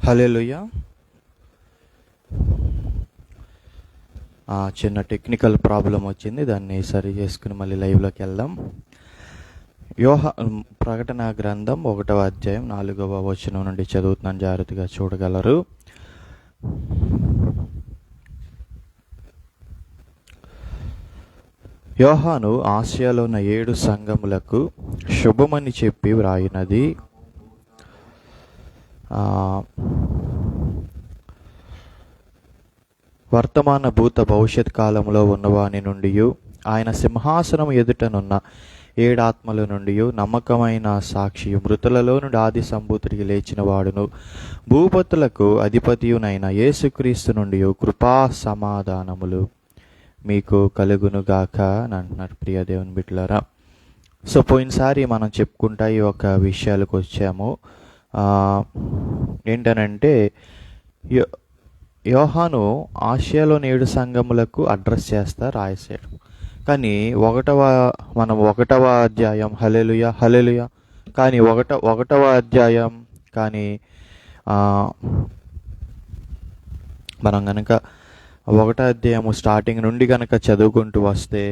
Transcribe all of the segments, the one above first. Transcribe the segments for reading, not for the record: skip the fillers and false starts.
హల్లెలూయా. చిన్న technical problem వచ్చింది, దాన్ని సరి చేసుకుని మళ్ళీ లైవ్లోకి వెళ్దాం. ప్రకటన గ్రంథం 1వ అధ్యాయం 4వ వచనం నుండి చదువుతున్నాను, జాగ్రత్తగా చూడగలరు. యోహాను ఆసియాలో ఉన్న 7 సంఘములకు శుభమని చెప్పి వ్రాయినది. వర్తమాన భూత భవిష్యత్ కాలంలో ఉన్నవాని నుండి, ఆయన సింహాసనం ఎదుటనున్న 7 ఆత్మల నుండి, నమ్మకమైన సాక్షియు, మృతులలో నుండి ఆది సంభూతుడికి లేచిన వాడును, భూపతులకు అధిపతియునైన యేసుక్రీస్తు నుండి కృపా సమాధానములు మీకు కలుగునుగాక అని అంటున్నారు. ప్రియ దేవుని బిడ్డలారా, సో పోయినసారి మనం చెప్పుకుంటా ఈ ఒక విషయాలకు వచ్చాము. ఏంటనంటే యోహాను ఆసియాలోని 7 సంఘములకు అడ్రస్ చేస్తా రాసాడు. కానీ 1వ అధ్యాయం, హల్లెలూయా హల్లెలూయా, కానీ ఒకటవ అధ్యాయం కానీ మనం కనుక 1వ అధ్యాయము స్టార్టింగ్ నుండి కనుక చదువుకుంటూ వస్తే,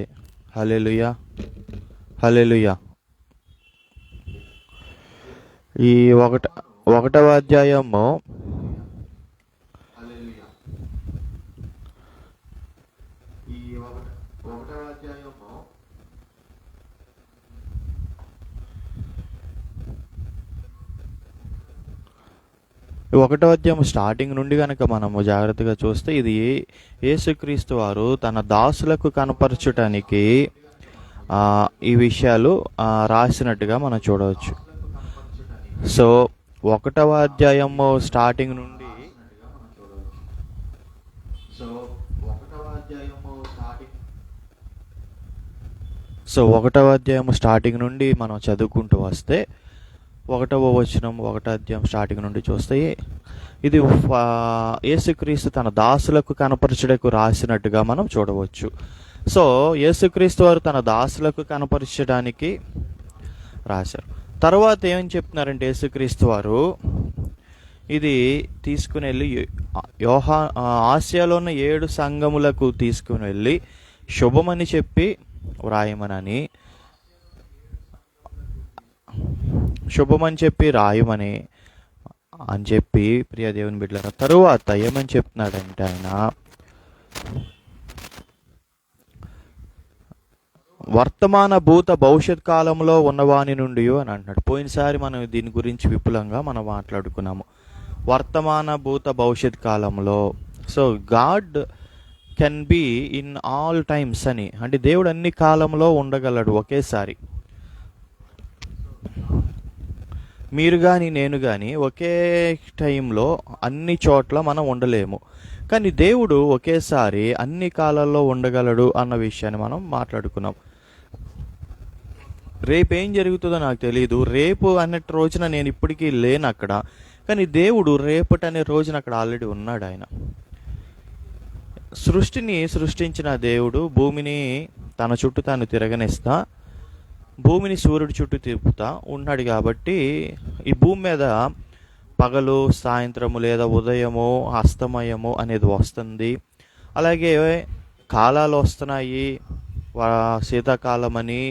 హల్లెలూయా హల్లెలూయా, ఈ 1వ అధ్యాయము ఒకటవ అధ్యాయం స్టార్టింగ్ నుండి కనుక మనము జాగ్రత్తగా చూస్తే, ఇది యేసుక్రీస్తు వారు తన దాసులకు కనపరచటానికి ఈ విషయాలు రాసినట్టుగా మనం చూడవచ్చు. సో 1వ అధ్యాయము స్టార్టింగ్ నుండి మనం చదువుకుంటూ వస్తే, 1వ వచనం 1వ అధ్యాయం స్టార్టింగ్ నుండి చూస్తే, ఇది యేసుక్రీస్తు తన దాసులకు కనపరచుటకు రాసినట్టుగా మనం చూడవచ్చు. సో యేసుక్రీస్తు వారు తన దాసులకు కనపరచడానికి రాశారు. తర్వాత ఏమని చెప్తున్నారంటే, యేసుక్రీస్తు వారు ఇది తీసుకుని వెళ్ళి ఆసియాలో ఉన్న 7 సంఘములకు తీసుకుని వెళ్ళి శుభమని చెప్పి వ్రాయమని రాయమని అని చెప్పి, ప్రియ దేవుని బిడ్డలారా, తరువాత ఏమని చెప్తున్నాడంటే, ఆయన వర్తమాన భూత భవిష్యత్ కాలంలో ఉన్నవాని నుండి అని అంటున్నాడు. పోయినసారి మనం దీని గురించి విపులంగా మనం మాట్లాడుకున్నాము. వర్తమాన భూత భవిష్యత్ కాలంలో, so God can be in all times అని, అంటే దేవుడు అన్ని కాలంలో ఉండగలడు ఒకేసారి. మీరు కానీ నేను కానీ ఒకే టైంలో అన్ని చోట్ల మనం ఉండలేము. కానీ దేవుడు ఒకేసారి అన్ని కాలాల్లో ఉండగలడు అన్న విషయాన్ని మనం మాట్లాడుకున్నాం. రేపు ఏం జరుగుతుందో నాకు తెలియదు, రేపు అన్నట్టు రోజున నేను ఇప్పటికీ లేను అక్కడ, కానీ దేవుడు రేపటి అనే రోజున అక్కడ ఆల్రెడీ ఉన్నాడు. ఆయన సృష్టిని సృష్టించిన దేవుడు భూమిని తన చుట్టూ తాను తిరగనిస్తా, భూమిని సూర్యుడి చుట్టూ తిప్పుతా ఉన్నాడు. కాబట్టి ఈ భూమి మీద పగలు, సాయంత్రము లేదా ఉదయము, అస్తమయము అనేది వస్తుంది. అలాగే కాలాలు వస్తున్నాయి, శీతాకాలం అని,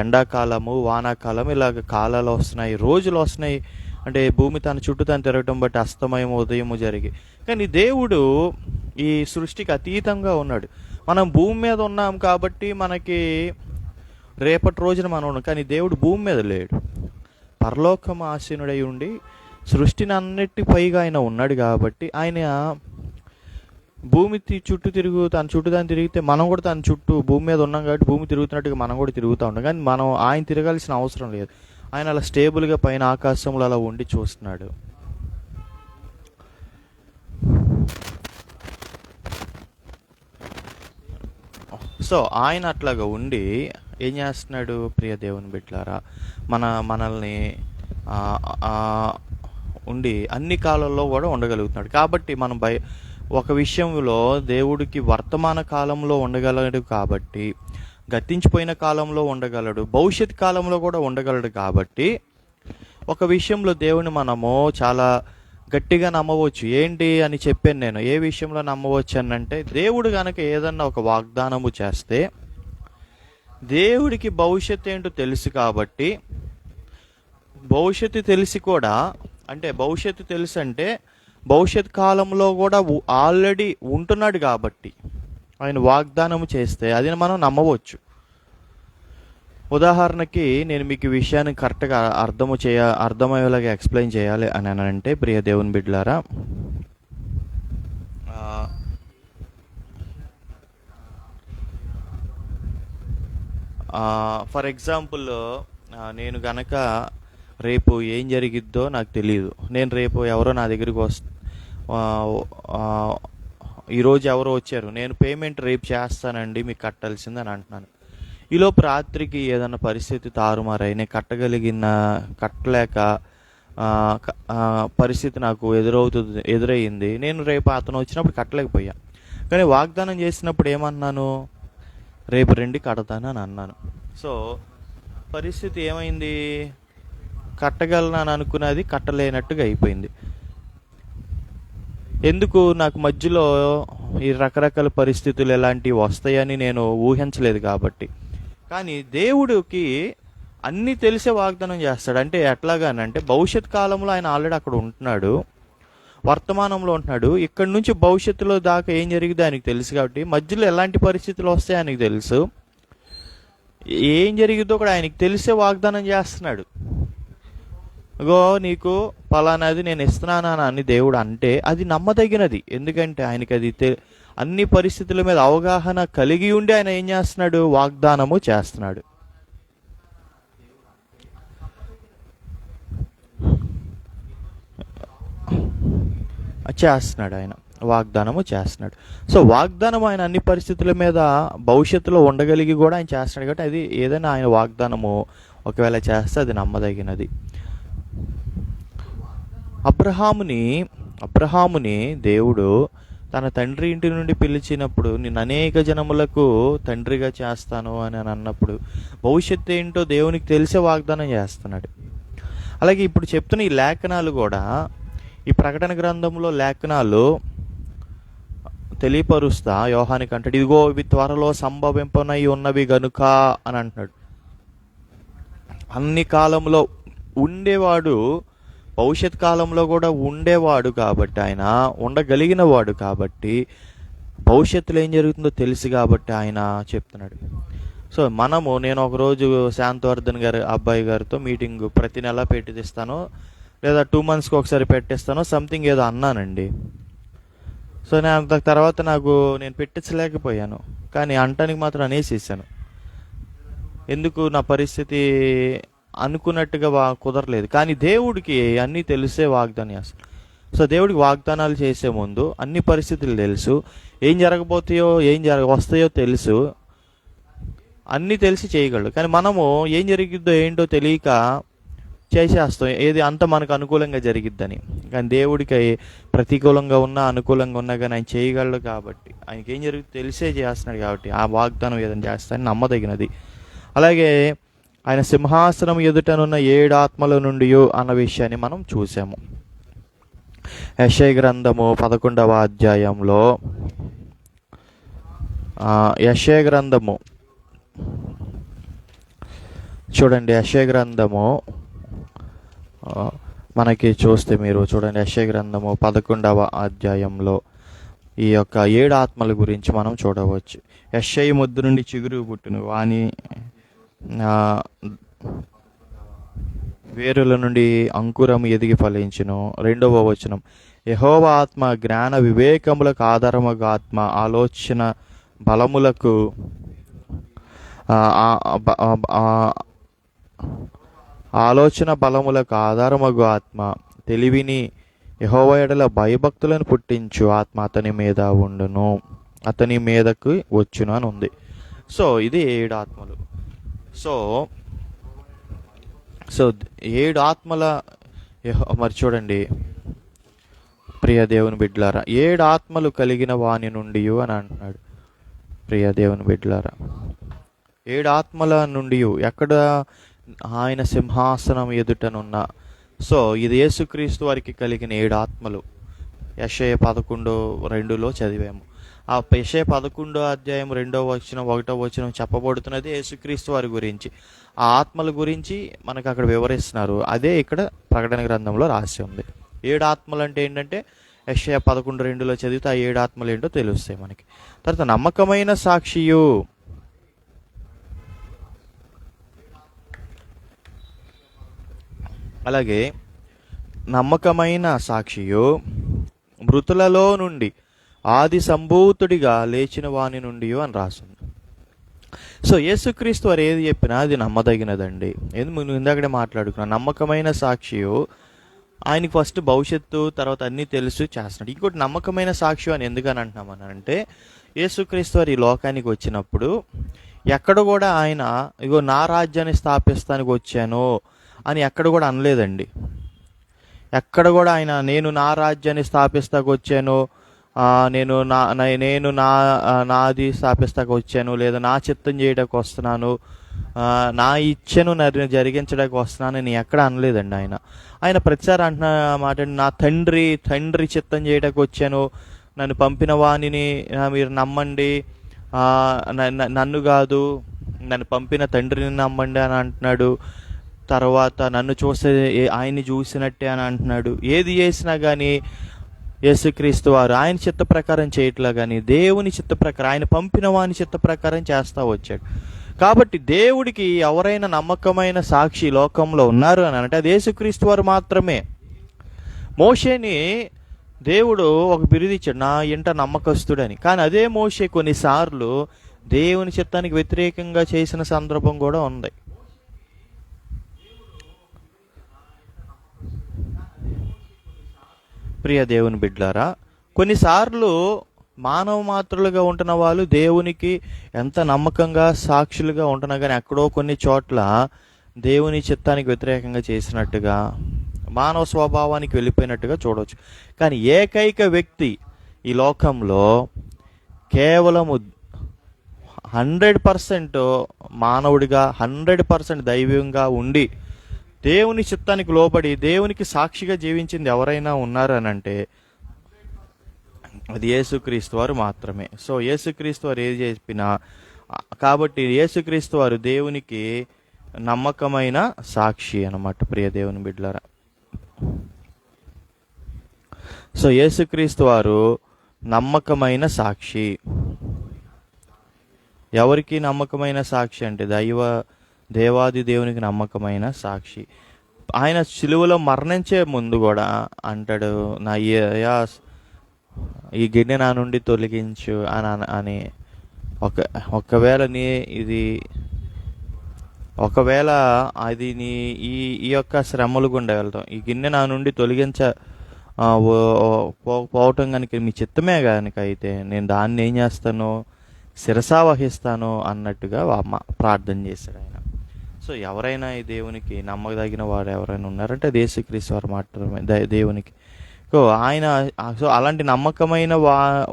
ఎండాకాలము, వానాకాలం, ఇలాగ కాలాలు వస్తున్నాయి, రోజులు వస్తున్నాయి. అంటే భూమి తన చుట్టూ తను తిరగటం బట్టి అస్తమయము, ఉదయము జరిగి. కానీ దేవుడు ఈ సృష్టికి అతీతంగా ఉన్నాడు. మనం భూమి మీద ఉన్నాం కాబట్టి మనకి రేపటి రోజున మనం ఉన్నాం, కానీ దేవుడు భూమి మీద లేడు. పరలోకం ఆసీనుడై ఉండి సృష్టిని అన్నిటి పైగా ఆయన ఉన్నాడు. కాబట్టి ఆయన భూమి చుట్టూ తన చుట్టూ దాన్ని తిరిగితే మనం కూడా తన చుట్టూ భూమి మీద ఉన్నాం కాబట్టి భూమి తిరుగుతున్నట్టుగా మనం కూడా తిరుగుతూ ఉంటాం. కానీ మనం ఆయన తిరగాల్సిన అవసరం లేదు. ఆయన అలా స్టేబుల్గా పైన ఆకాశంలో అలా ఉండి చూస్తున్నాడు. సో ఆయన అట్లాగా ఉండి ఏం చేస్తున్నాడు, ప్రియ దేవుని బిడ్డలారా, మనల్ని ఉండి అన్ని కాలాల్లో కూడా ఉండగలుగుతున్నాడు. కాబట్టి మనం ఒక విషయంలో దేవుడికి వర్తమాన కాలంలో ఉండగలడు, కాబట్టి గతించిపోయిన కాలంలో ఉండగలడు, భవిష్యత్ కాలంలో కూడా ఉండగలడు. కాబట్టి ఒక విషయంలో దేవుని మనము చాలా గట్టిగా నమ్మవచ్చు. ఏంటి అని చెప్పాను నేను. ఏ విషయంలో నమ్మవచ్చు అని అంటే, దేవుడు గనక ఏదన్నా ఒక వాగ్దానము చేస్తే దేవుడికి భవిష్యత్తు ఏంటో తెలుసు కాబట్టి, భవిష్యత్తు తెలిసి కూడా, అంటే భవిష్యత్తు తెలుసు అంటే భవిష్యత్ కాలంలో కూడా ఆల్రెడీ ఉంటున్నాడు కాబట్టి ఆయన వాగ్దానం చేస్తే అది మనం నమ్మవచ్చు. ఉదాహరణకి నేను మీకు ఈ విషయాన్ని కరెక్ట్గా అర్థమయ్యేలాగా ఎక్స్ప్లెయిన్ చేయాలి అని అంటే, ప్రియ దేవుని బిడ్డలారా, ఫర్ ఎగ్జాంపుల్ నేను గనక రేపు ఏం జరిగిద్దో నాకు తెలియదు. నేను రేపు ఎవరో నా దగ్గరికి ఈరోజు ఎవరో వచ్చారు, నేను పేమెంట్ రేపు చేస్తానండి మీకు కట్టాల్సింది అని అంటున్నాను. ఈలోపు రాత్రికి ఏదన్నా పరిస్థితి తారుమారై నేను కట్టలేక పరిస్థితి నాకు ఎదురయ్యింది. నేను రేపు అతను వచ్చినప్పుడు కట్టలేకపోయా. కానీ వాగ్దానం చేసినప్పుడు ఏమన్నాను, రేపు రండి కడతాను అని అన్నాను. సో పరిస్థితి ఏమైంది, కట్టగలను అనుకున్నది కట్టలేనట్టుగా అయిపోయింది. ఎందుకు, నాకు మధ్యలో ఈ రకరకాల పరిస్థితులు ఎలాంటివి వస్తాయని నేను ఊహించలేదు కాబట్టి. కానీ దేవుడికి అన్నీ తెలిసే వాగ్దానం చేస్తాడు. అంటే ఎట్లాగానంటే, భవిష్యత్ కాలంలో ఆయన ఆల్రెడీ అక్కడ ఉంటున్నాడు, వర్తమానంలో ఉంటున్నాడు. ఇక్కడి నుంచి భవిష్యత్తులో దాకా ఏం జరిగిందో ఆయనకు తెలుసు కాబట్టి, మధ్యలో ఎలాంటి పరిస్థితులు వస్తాయో ఆయనకు తెలుసు. ఏం జరిగిద్దో కూడా ఆయనకు తెలిసే వాగ్దానం చేస్తున్నాడు. గో నీకు పలానాది నేను ఇస్తున్నాను అని దేవుడు అంటే అది నమ్మదగినది. ఎందుకంటే ఆయనకి అది అన్ని పరిస్థితుల మీద అవగాహన కలిగి ఉండి ఆయన ఏం చేస్తున్నాడు, వాగ్దానము చేస్తున్నాడు. ఆయన వాగ్దానము చేస్తున్నాడు. సో వాగ్దానం ఆయన అన్ని పరిస్థితుల మీద భవిష్యత్తులో ఉండగలిగి కూడా ఆయన చేస్తున్నాడు కాబట్టి అది ఏదైనా ఆయన వాగ్దానము ఒకవేళ చేస్తే అది నమ్మదగినది. అబ్రహాముని దేవుడు తన తండ్రి ఇంటి నుండి పిలిచినప్పుడు, నేను అనేక జనములకు తండ్రిగా చేస్తాను అని అన్నప్పుడు భవిష్యత్తు ఏంటో దేవునికి తెలిసే వాగ్దానం చేస్తున్నాడు. అలాగే ఇప్పుడు చెప్తున్న ఈ లేఖనాలు కూడా, ఈ ప్రకటన గ్రంథంలో లేఖనాలు తెలియపరుస్తా యోహానికి అంటాడు, ఇదిగో ఇవి త్వరలో సంభవింపనై ఉన్నవి గనుక అని అంటున్నాడు. అన్ని కాలంలో ఉండేవాడు, భవిష్యత్ కాలంలో కూడా ఉండేవాడు కాబట్టి, ఆయన ఉండగలిగిన వాడు కాబట్టి, భవిష్యత్తులో ఏం జరుగుతుందో తెలుసు కాబట్టి ఆయన చెప్తున్నాడు. సో నేను ఒకరోజు శాంతవర్ధన్ గారి అబ్బాయి గారితో మీటింగ్ ప్రతి నెల పెట్టిస్తాను, లేదా 2 monthsకి ఒకసారి పెట్టేస్తాను, సంథింగ్ ఏదో అన్నానండి. సో నేను అంత తర్వాత నేను పెట్టించలేకపోయాను, కానీ అంటానికి మాత్రం అనేసేసాను. ఎందుకు, నా పరిస్థితి అనుకున్నట్టుగా కుదరలేదు. కానీ దేవుడికి అన్నీ తెలిసే వాగ్దానం చేస్తాడు. సో దేవుడికి వాగ్దానాలు చేసే ముందు అన్ని పరిస్థితులు తెలుసు, ఏం జరగబోతాయో వస్తాయో తెలుసు, అన్నీ తెలిసి చేయగలడు. కానీ మనము ఏం జరిగిద్దో ఏంటో తెలియక చేసేస్తాం, ఏది అంత మనకు అనుకూలంగా జరిగిద్దని. కానీ దేవుడికి ప్రతికూలంగా ఉన్నా అనుకూలంగా ఉన్నా కానీ ఆయన చేయగలడు కాబట్టి, ఆయనకి ఏం జరుగుతుందో తెలిసే చేస్తున్నాడు కాబట్టి ఆ వాగ్దానం ఏదైనా చేస్తానని నమ్మదగినది. అలాగే ఆయన సింహాసనం ఎదుటనున్న 7 ఆత్మల నుండి అన్న విషయాన్ని మనం చూసాము. యెషయా గ్రంథము 11వ అధ్యాయంలో, యెషయా గ్రంథము చూడండి, యెషయా గ్రంథము మనకి చూస్తే మీరు చూడండి, యెషయా గ్రంథము 11వ అధ్యాయంలో ఈ యొక్క 7 ఆత్మల గురించి మనం చూడవచ్చు. యెషయా ముద్దు నుండి చిగురు పుట్టును, వాని వేరుల నుండి అంకురం ఎదిగి ఫలించును. 2వ వచనం, యెహోవా ఆత్మ జ్ఞాన వివేకములకు ఆధారముగా ఆత్మ, ఆలోచన బలములకు ఆధారమగు ఆత్మ, తెలివిని యెహోవా ఎడల భయభక్తులను పుట్టించు ఆత్మ అతని మీద ఉండును, అతని మీదకు వచ్చును అని ఉంది. సో ఇది 7 ఆత్మలు. సో 7 ఆత్మల మరి చూడండి ప్రియ దేవుని బిడ్డలారా, 7 ఆత్మలు కలిగిన వాని నుండి అని అంటున్నాడు. ప్రియ దేవుని బిడ్డలారా, 7 ఆత్మల నుండి ఎక్కడ, ఆయన సింహాసనం ఎదుటనున్న సో ఇది యేసుక్రీస్తు వారికి కలిగిన 7 ఆత్మలు. యెషయా 11:2లో చదివాము. ఆ యెషయా 11 అధ్యాయం 2వ వచనం 1వ వచనం చెప్పబడుతున్నది యేసుక్రీస్తు వారి గురించి. ఆ ఆత్మల గురించి మనకు అక్కడ వివరిస్తున్నారు. అదే ఇక్కడ ప్రకటన గ్రంథంలో రాసి ఉంది. 7 ఆత్మలు అంటే ఏంటంటే యెషయా 11:2లో చదివితే ఆ 7 ఆత్మలు ఏంటో తెలుస్తాయి మనకి. తర్వాత నమ్మకమైన సాక్షియు. అలాగే నమ్మకమైన సాక్షియు మృతులలో నుండి ఆది సంభూతుడిగా లేచిన వాని నుండి అని రాస్తుంది. సో యేసుక్రీస్తు వారు ఏది చెప్పినా అది నమ్మదగినదండి. ఎందుకు ఇందాకడే మాట్లాడుకున్నాను, నమ్మకమైన సాక్షియు ఆయనకి ఫస్ట్ భవిష్యత్తు తర్వాత అన్నీ తెలుసు చేస్తున్నాడు. ఇంకోటి నమ్మకమైన సాక్షి అని ఎందుకని అంటున్నామని అంటే, యేసుక్రీస్తు వారు ఈ లోకానికి వచ్చినప్పుడు ఎక్కడ కూడా ఆయన ఇగో నా రాజ్యాన్ని స్థాపిస్తానికి వచ్చాను అని ఎక్కడ కూడా అనలేదండి. ఎక్కడ కూడా ఆయన నేను నా రాజ్యాన్ని స్థాపిస్తాకు వచ్చాను, నేను నాది స్థాపిస్తాకు వచ్చాను, లేదా నా చిత్తం చేయడానికి వస్తున్నాను, నా ఇచ్ఛను జరిగించడానికి వస్తున్నానని ఎక్కడ అనలేదండి. ఆయన ప్రతిసారి అంటున్న మాట, నా తండ్రి చిత్తం చేయడానికి వచ్చాను, నన్ను పంపిన వాణిని మీరు నమ్మండి, నన్ను కాదు నన్ను పంపిన తండ్రిని నమ్మండి అని అంటున్నాడు. తర్వాత నన్ను చూస్తే ఆయన్ని చూసినట్టే అని అంటున్నాడు. ఏది చేసినా కానీ యేసుక్రీస్తు వారు ఆయన చిత్త ప్రకారం చేయట్లా కానీ దేవుని చిత్త ప్రకారం, ఆయన పంపిన వాని చిత్త ప్రకారం చేస్తూ వచ్చాడు. కాబట్టి దేవుడికి ఎవరైనా నమ్మకమైన సాక్షి లోకంలో ఉన్నారు అని అంటే అది యేసుక్రీస్తు వారు మాత్రమే. మోషేని దేవుడు ఒక బిరుదు ఇచ్చాడు, నా ఇంట నమ్మకస్తుడని. కానీ అదే మోషే కొన్నిసార్లు దేవుని చిత్తానికి వ్యతిరేకంగా చేసిన సందర్భం కూడా ఉంది. ప్రియ దేవుని బిడ్డలారా, కొన్నిసార్లు మానవ మాత్రులుగా ఉంటున్న వాళ్ళు దేవునికి ఎంత నమ్మకంగా సాక్షులుగా ఉంటున్నా కానీ ఎక్కడో కొన్ని చోట్ల దేవుని చిత్తానికి వ్యతిరేకంగా చేసినట్టుగా, మానవ స్వభావానికి వెళ్ళిపోయినట్టుగా చూడవచ్చు. కానీ ఏకైక వ్యక్తి ఈ లోకంలో కేవలము 100% మానవుడిగా 100% దైవంగా ఉండి దేవుని చిత్తానికి లోబడి దేవునికి సాక్షిగా జీవించింది ఎవరైనా ఉన్నారనంటే అది యేసుక్రీస్తు వారు మాత్రమే. సో యేసుక్రీస్తు వారు ఏది చెప్పినా, కాబట్టి యేసుక్రీస్తు వారు దేవునికి నమ్మకమైన సాక్షి అన్నమాట. ప్రియ దేవుని బిడ్డలారా, సో యేసుక్రీస్తు వారు నమ్మకమైన సాక్షి. ఎవరికి నమ్మకమైన సాక్షి అంటే దేవాది దేవునికి నమ్మకమైన సాక్షి. ఆయన సిలువలో మరణించే ముందు కూడా అంటాడు, నా ఈ గిన్నె నా నుండి తొలగించు అని. ఒకవేళ అది ఈ యొక్క శ్రమలు గుండా వెళ్తాం, ఈ గిన్నె నా నుండి పోవటం కనుక మీ చిత్తమే కనుక అయితే నేను దాన్ని ఏం చేస్తాను, శిరసా వహిస్తాను అన్నట్టుగా ప్రార్థన చేశాడు ఆయన. సో ఎవరైనా ఈ దేవునికి నమ్మదగిన వారు ఎవరైనా ఉన్నారంటే యేసుక్రీస్తు వారు మాత్రమే దేవునికి. సో అలాంటి నమ్మకమైన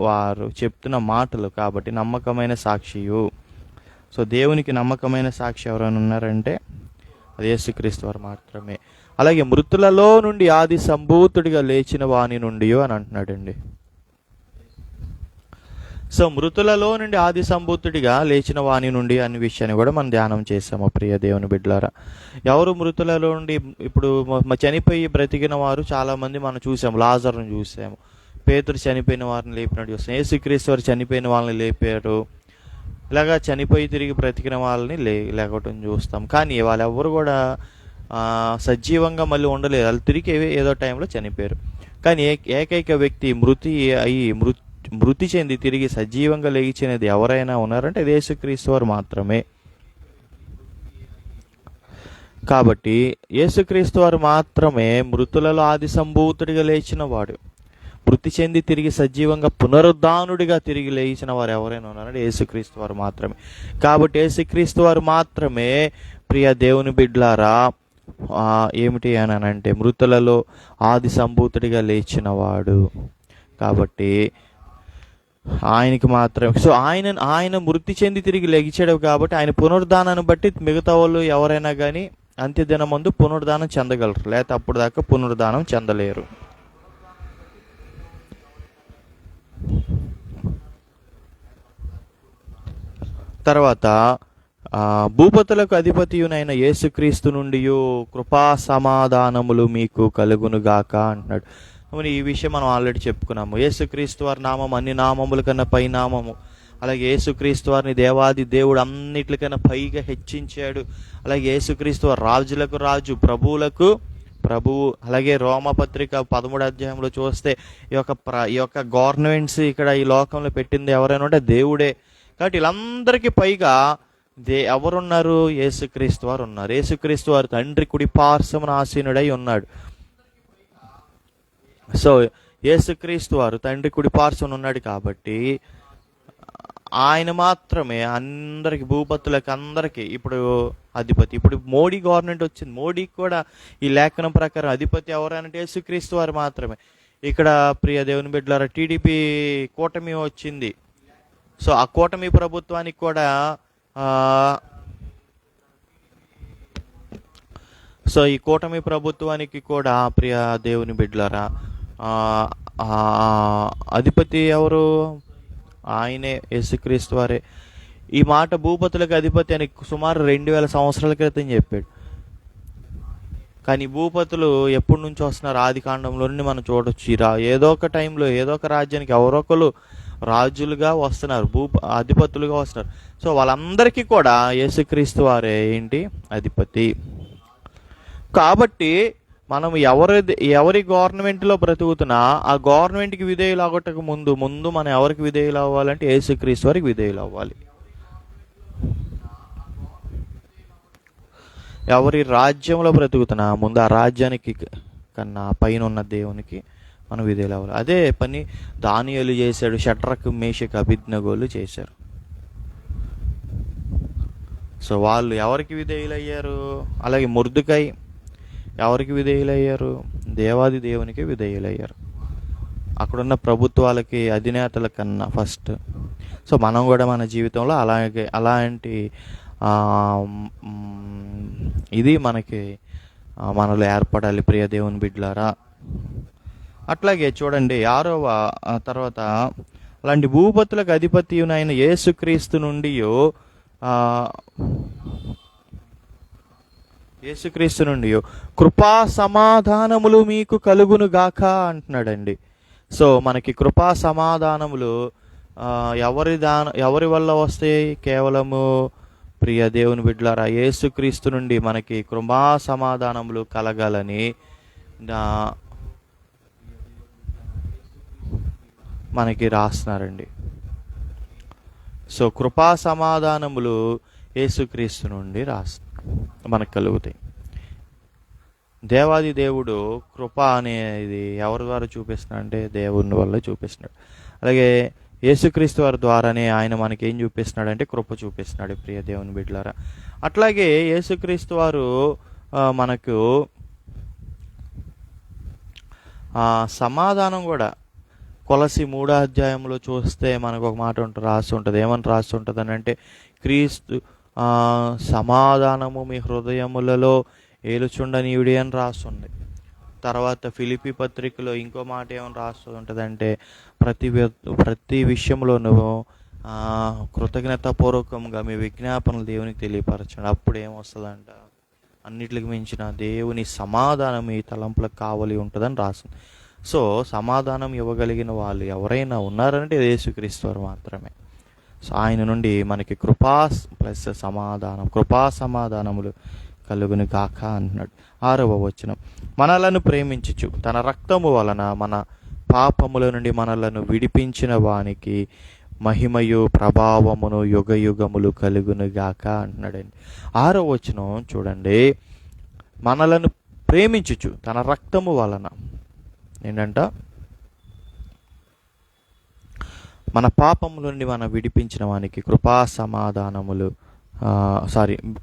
వారు చెప్తున్న మాటలు కాబట్టి నమ్మకమైన సాక్షియు. సో దేవునికి నమ్మకమైన సాక్షి ఎవరైనా ఉన్నారంటే అది యేసుక్రీస్తు వారు మాత్రమే. అలాగే మృతులలో నుండి ఆది సంభూతుడిగా లేచిన వాని నుండి అని అంటున్నాడండి. సో మృతులలో నుండి ఆది సంభూతుడిగా లేచిన వాని నుండి అనే విషయాన్ని కూడా మనం ధ్యానం చేసాము. ప్రియ దేవుని బిడ్డలారా, ఎవరు మృతులలో నుండి ఇప్పుడు చనిపోయి బ్రతికిన వారు చాలామంది మనం చూసాము. లాజరును చూసాము, పేతురు చనిపోయిన వారిని లేపినట్టు చూస్తాం, యేసుక్రీస్తు వారు చనిపోయిన వాళ్ళని లేపారు. ఇలాగా చనిపోయి తిరిగి బ్రతికిన వాళ్ళని లేకటం చూస్తాం. కానీ వాళ్ళెవ్వరు కూడా సజీవంగా మళ్ళీ ఉండలేదు, వాళ్ళు తిరిగి ఏదో టైంలో చనిపోయారు. కానీ ఏకైక వ్యక్తి మృతి చెంది తిరిగి సజీవంగా లేచినది ఎవరైనా ఉన్నారంటే యేసుక్రీస్తు వారు మాత్రమే. కాబట్టి యేసుక్రీస్తు వారు మాత్రమే మృతులలో ఆది సంభూతుడిగా లేచిన వాడు. మృతి చెంది తిరిగి సజీవంగా పునరుద్ధానుడిగా తిరిగి లేచిన వారు ఎవరైనా ఉన్నారంటే యేసుక్రీస్తు వారు మాత్రమే. కాబట్టి యేసుక్రీస్తు వారు మాత్రమే ప్రియ దేవుని బిడ్డలారా ఏమిటి అని అంటే మృతులలో ఆది సంభూతుడిగా లేచిన వాడు. కాబట్టి ఆయనకి మాత్రమే. సో ఆయన మృతి చెంది తిరిగి లెగిచాడు కాబట్టి ఆయన పునరుద్ధానాన్ని బట్టి మిగతా వాళ్ళు ఎవరైనా కానీ అంత్యదినం ముందు పునరుద్ధానం చెందగలరు, లేకపోతే అప్పుడు దాకా పునరుద్ధానం చెందలేరు. తర్వాత భూపతులకు అధిపతియునైన యేసుక్రీస్తు నుండి కృపా సమాధానములు మీకు కలుగునుగాక అంటున్నాడు. మరి ఈ విషయం మనం ఆల్రెడీ చెప్పుకున్నాము. యేసుక్రీస్తు వారి నామం అన్ని నామముల కన్నా పై నామము. అలాగే యేసుక్రీస్తు వారిని దేవాది దేవుడు అన్నిటికన్నా పైగా హెచ్చించాడు. అలాగే యేసుక్రీస్తు వారు రాజులకు రాజు, ప్రభువులకు ప్రభువు. అలాగే రోమపత్రిక 13వ అధ్యాయంలో చూస్తే ఈ యొక్క గవర్నమెంట్స్ ఇక్కడ ఈ లోకంలో పెట్టింది ఎవరైనా ఉంటే దేవుడే. కాబట్టి వీళ్ళందరికీ పైగా ఎవరున్నారు? యేసుక్రీస్తు వారు ఉన్నారు. యేసుక్రీస్తు వారు తండ్రి కుడి పార్శ్వమున ఆసీనుడై ఉన్నాడు. సో యేసుక్రీస్తు వారు తండ్రి కుడి పార్శ్వమున ఉన్నాడు కాబట్టి ఆయన మాత్రమే అందరికి, భూపతులకు అందరికీ ఇప్పుడు అధిపతి. ఇప్పుడు మోడీ గవర్నమెంట్ వచ్చింది, మోడీకి కూడా ఈ లేఖనం ప్రకారం అధిపతి ఎవరంటే యేసుక్రీస్తు వారు మాత్రమే. ఇక్కడ ప్రియ దేవుని బిడ్డలారా, టీడీపీ కూటమి వచ్చింది. సో ఆ కూటమి ప్రభుత్వానికి కూడా ఈ కూటమి ప్రభుత్వానికి కూడా ప్రియ దేవుని బిడ్డలారా అధిపతి ఎవరు? ఆయనే, యేసుక్రీస్తు వారే. ఈ మాట భూపతులకు అధిపతి అని సుమారు 2000 సంవత్సరాల క్రితం చెప్పాడు. కానీ భూపతులు ఎప్పటి నుంచి వస్తున్నారు? ఆది కాండంలో నుండి మనం చూడొచ్చు. ఏదో ఒక టైంలో ఏదో ఒక రాజ్యానికి ఎవరొకరు రాజులుగా వస్తున్నారు, అధిపతులుగా వస్తున్నారు. సో వాళ్ళందరికీ కూడా యేసుక్రీస్తు వారే ఏంటి? అధిపతి. కాబట్టి మనం ఎవరి గవర్నమెంట్లో బ్రతుకుతున్నా ఆ గవర్నమెంట్కి విధేయులు అవ్వటకు ముందు మనం ఎవరికి విధేయులు అవ్వాలంటే యేసుక్రీస్తు వారికి విధేయులు అవ్వాలి. ఎవరి రాజ్యంలో బ్రతుకుతున్నా ముందు ఆ రాజ్యానికి కన్నా పైన ఉన్న దేవునికి మనం విధేయులు అవ్వాలి. అదే పని దానియేలు చేశాడు, షడ్రకు మేషకు అబేద్నెగోలు చేశారు. సో వాళ్ళు ఎవరికి విధేయులయ్యారు? అలాగే మొర్దెకై ఎవరికి విధేయులయ్యారు? దేవాది దేవునికి విధేయులయ్యారు, అక్కడున్న ప్రభుత్వాలకి, అధినేతల కన్నా ఫస్ట్. సో మనం కూడా మన జీవితంలో అలాంటి ఇది మనలో ఏర్పడాలి ప్రియ దేవుని బిడ్డలారా. అట్లాగే చూడండి 6వ తర్వాత, అలాంటి భూపతులకు అధిపతియునైన యేసుక్రీస్తు నుండి కృపా సమాధానములు మీకు కలుగును గాక అంటున్నాడండి. సో మనకి కృపా సమాధానములు ఎవరి వల్ల వస్తాయి? కేవలము ప్రియ దేవుని బిడ్డలారా యేసుక్రీస్తు నుండి మనకి కృపా సమాధానములు కలగాలని మనకి రాస్తున్నారండి. సో కృపా సమాధానములు యేసుక్రీస్తు నుండి మనకు కలుగుతాయి. దేవాది దేవుడు కృప అనేది ఎవరి ద్వారా చూపిస్తున్నాడు అంటే దేవుని వల్ల చూపిస్తున్నాడు. అలాగే యేసుక్రీస్తు వారి ద్వారానే ఆయన మనకి ఏం చూపిస్తున్నాడు అంటే కృప చూపిస్తున్నాడు ప్రియ దేవుని బిడ్డలారా. అట్లాగే యేసుక్రీస్తు వారు మనకు సమాధానం కూడా కొలసి 3వ అధ్యాయంలో చూస్తే మనకు ఒక మాట రాసి ఉంటుంది. ఏమని రాసి ఉంటుంది అని అంటే, క్రీస్తు సమాధానము మీ హృదయములలో ఏలుచుండనీయుడి అని రాస్తుంది. తర్వాత ఫిలిప్పీ పత్రికలో ఇంకో మాట ఏమని రాస్తూ ఉంటుందంటే, ప్రతి విషయంలోనూ కృతజ్ఞతాపూర్వకంగా మీ విజ్ఞాపనలు దేవునికి తెలియపరచండి. అప్పుడు ఏమొస్తుందంట? అన్నిటికి మించిన దేవుని సమాధానం మీ తలంపులకు కావలి ఉంటుందని రాస్తుంది. సో సమాధానం ఇవ్వగలిగిన వాళ్ళు ఎవరైనా ఉన్నారంటే యేసుక్రీస్తు వారు మాత్రమే. సో ఆయన నుండి మనకి కృపా ప్లస్ సమాధానం, కృపా సమాధానములు కలుగును గాక అంటున్నాడు. 6వ వచనం, మనలను ప్రేమించుచు తన రక్తము వలన మన పాపముల నుండి మనలను విడిపించిన వానికి మహిమయు ప్రభావమును యుగ యుగములు కలుగును గాక అంటున్నాడండి. 6వ వచనం చూడండి, మనలను ప్రేమించుచు తన రక్తము వలన ఏంటంట? మన పాపముల నుండి మనం విడిపించిన వానికి కృపా సమాధానములు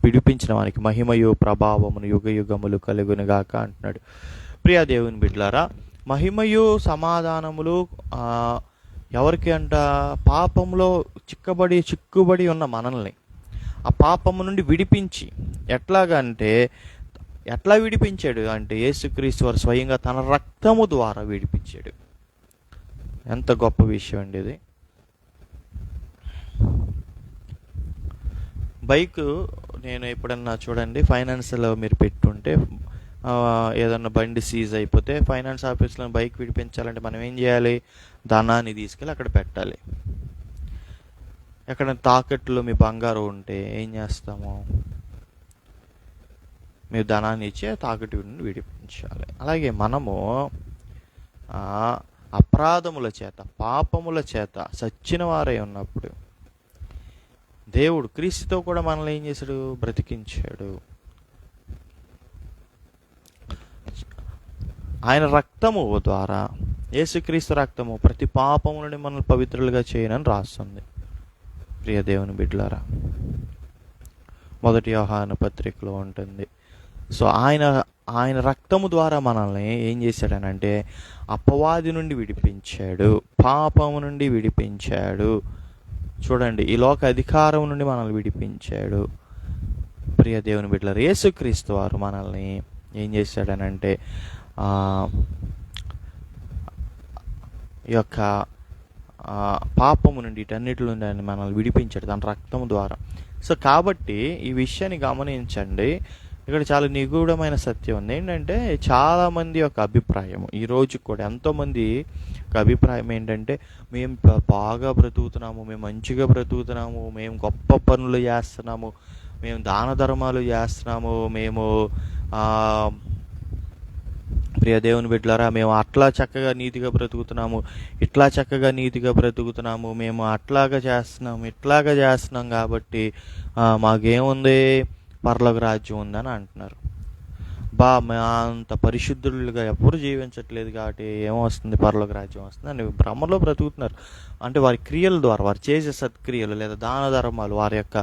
విడిపించిన వానికి మహిమయు ప్రభావమును యుగ యుగములు కలుగునుగాక అంటున్నాడు. ప్రియ దేవుని బిడ్డలారా, మహిమయు సమాధానములు ఎవరికి అంట? పాపంలో చిక్కుబడి ఉన్న మనల్ని ఆ పాపము నుండి విడిపించి, ఎట్లాగంటే ఎట్లా విడిపించాడు అంటే యేసుక్రీస్తు వారు స్వయంగా తన రక్తము ద్వారా విడిపించాడు. ఎంత గొప్ప విషయం అండి ఇది. బైక్ నేను ఎప్పుడన్నా చూడండి, ఫైనాన్స్లో మీరు పెట్టుంటే ఏదన్నా బండి సీజ్ అయిపోతే ఫైనాన్స్ ఆఫీస్లో బైక్ విడిపించాలంటే మనం ఏం చేయాలి? ధనాన్ని తీసుకెళ్ళి అక్కడ పెట్టాలి. ఎక్కడ తాకట్టులో మీ బంగారం ఉంటే ఏం చేస్తాము? మీరు ధనాన్ని ఇచ్చి తాకట్టు నుండి విడిపించాలి. అలాగే మనము అపరాధముల చేత, పాపముల చేత సచ్చిన వారై ఉన్నప్పుడు దేవుడు క్రీస్తుతో కూడా మనల్ని ఏం చేశాడు? బ్రతికించాడు. ఆయన రక్తము ద్వారా, యేసుక్రీస్తు రక్తము ప్రతి పాపము నుండి మనల్ని పవిత్రులుగా చేయనని రాస్తుంది. ప్రియ దేవుని బిడ్డలారా, 1 యోహాను పత్రికలో ఉంటుంది. సో ఆయన రక్తము ద్వారా మనల్ని ఏం చేశాడనంటే అపవాది నుండి విడిపించాడు, పాపము నుండి విడిపించాడు. చూడండి, ఈ లోక అధికారం నుండి మనల్ని విడిపించాడు. ప్రియ దేవుని బిడ్డలారా, యేసుక్రీస్తు వారు మనల్ని ఏం చేశాడనంటే ఈ యొక్క పాపము నుండి వీటన్నిటి నుండి ఆయన మనల్ని విడిపించాడు తన రక్తము ద్వారా. సో కాబట్టి ఈ విషయాన్ని గమనించండి. ఇక్కడ చాలా నిగూఢమైన సత్యం ఉంది. ఏంటంటే చాలామంది యొక్క అభిప్రాయం, ఈరోజు కూడా ఎంతోమంది ఒక అభిప్రాయం ఏంటంటే మేము బాగా బ్రతుకుతున్నాము, మేము మంచిగా బ్రతుకుతున్నాము, మేము గొప్ప పనులు చేస్తున్నాము, మేము దాన ధర్మాలు చేస్తున్నాము, మేము ప్రియ దేవుని బిడ్డలారా మేము అట్లా చక్కగా నీతిగా బ్రతుకుతున్నాము, ఇట్లా చక్కగా నీతిగా బ్రతుకుతున్నాము, మేము అట్లాగా చేస్తున్నాము, ఇట్లాగా చేస్తున్నాం కాబట్టి మాకేముంది, పరలోక రాజ్యం ఉందని అంటున్నారు. అంత పరిశుద్ధులుగా ఎవరు జీవించట్లేదు కాబట్టి ఏమొస్తుంది, పరలోక రాజ్యం వస్తుంది అని భ్రమలో బ్రతుకుతున్నారు. అంటే వారి క్రియల ద్వారా, వారు చేసే సత్క్రియలు లేదా దాన ధర్మాలు, వారి యొక్క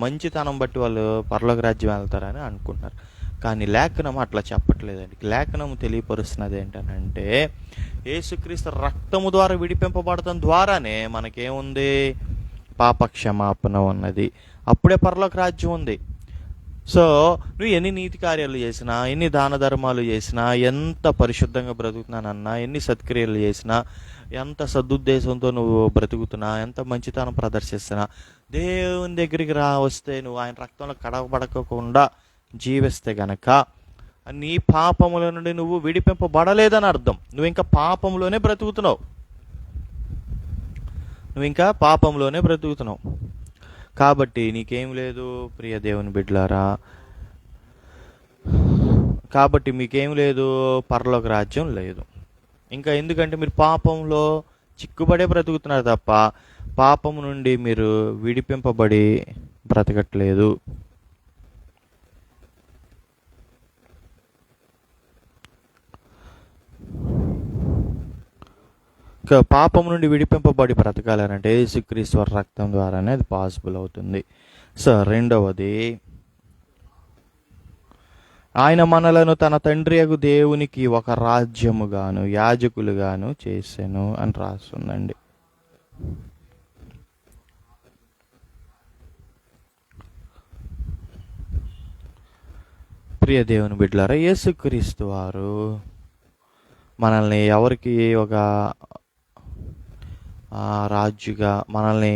మంచితనం బట్టి వాళ్ళు పరలోక రాజ్యం వెళ్తారని అనుకుంటున్నారు. కానీ లేఖనం అట్లా చెప్పట్లేదండి. లేఖనం తెలియపరుస్తున్నది ఏంటనంటే యేసుక్రీస్తు రక్తము ద్వారా విడిపింపబడటం ద్వారానే మనకేముంది, పాప క్షమాపణ ఉన్నది, అప్పుడే పరలోక రాజ్యం ఉంది. సో నువ్వు ఎన్ని నీతి కార్యాలు చేసినా, ఎన్ని దాన ధర్మాలు చేసినా, ఎంత పరిశుద్ధంగా బ్రతుకుతున్నానన్నా, ఎన్ని సత్క్రియలు చేసినా, ఎంత సదుద్దేశంతో నువ్వు బ్రతుకుతున్నా, ఎంత మంచితనం ప్రదర్శిస్తున్నా, దేవుని దగ్గరికి వస్తే నువ్వు ఆయన రక్తంలో కడగబడకుండా జీవిస్తే గనక నీ పాపముల నుండి నువ్వు విడిపింపబడలేదని అర్థం. నువ్వు ఇంకా పాపంలోనే బ్రతుకుతున్నావు. కాబట్టి నీకేం లేదు ప్రియ దేవుని బిడ్డలారా, కాబట్టి మీకేం లేదు, పరలోక రాజ్యం లేదు. ఇంకా ఎందుకంటే మీరు పాపంలో చిక్కుబడే బ్రతుకుతున్నారు తప్ప పాపము నుండి మీరు విడిపింపబడి బ్రతకట్లేదు. పాపం నుండి విడిపింపబడి బ్రతకాలనంటే యేసుక్రీస్తు రక్తం ద్వారానే అది పాసిబుల్ అవుతుంది. సో రెండవది, ఆయన మనలను తన తండ్రి యగు దేవునికి ఒక రాజ్యముగాను యాజకులుగాను చేసెను అని రాస్తుందండి. ప్రియ దేవుని బిడ్డలారా, యేసుక్రీస్తు వారు మనల్ని ఎవరికి ఒక రాజుగా, మనల్ని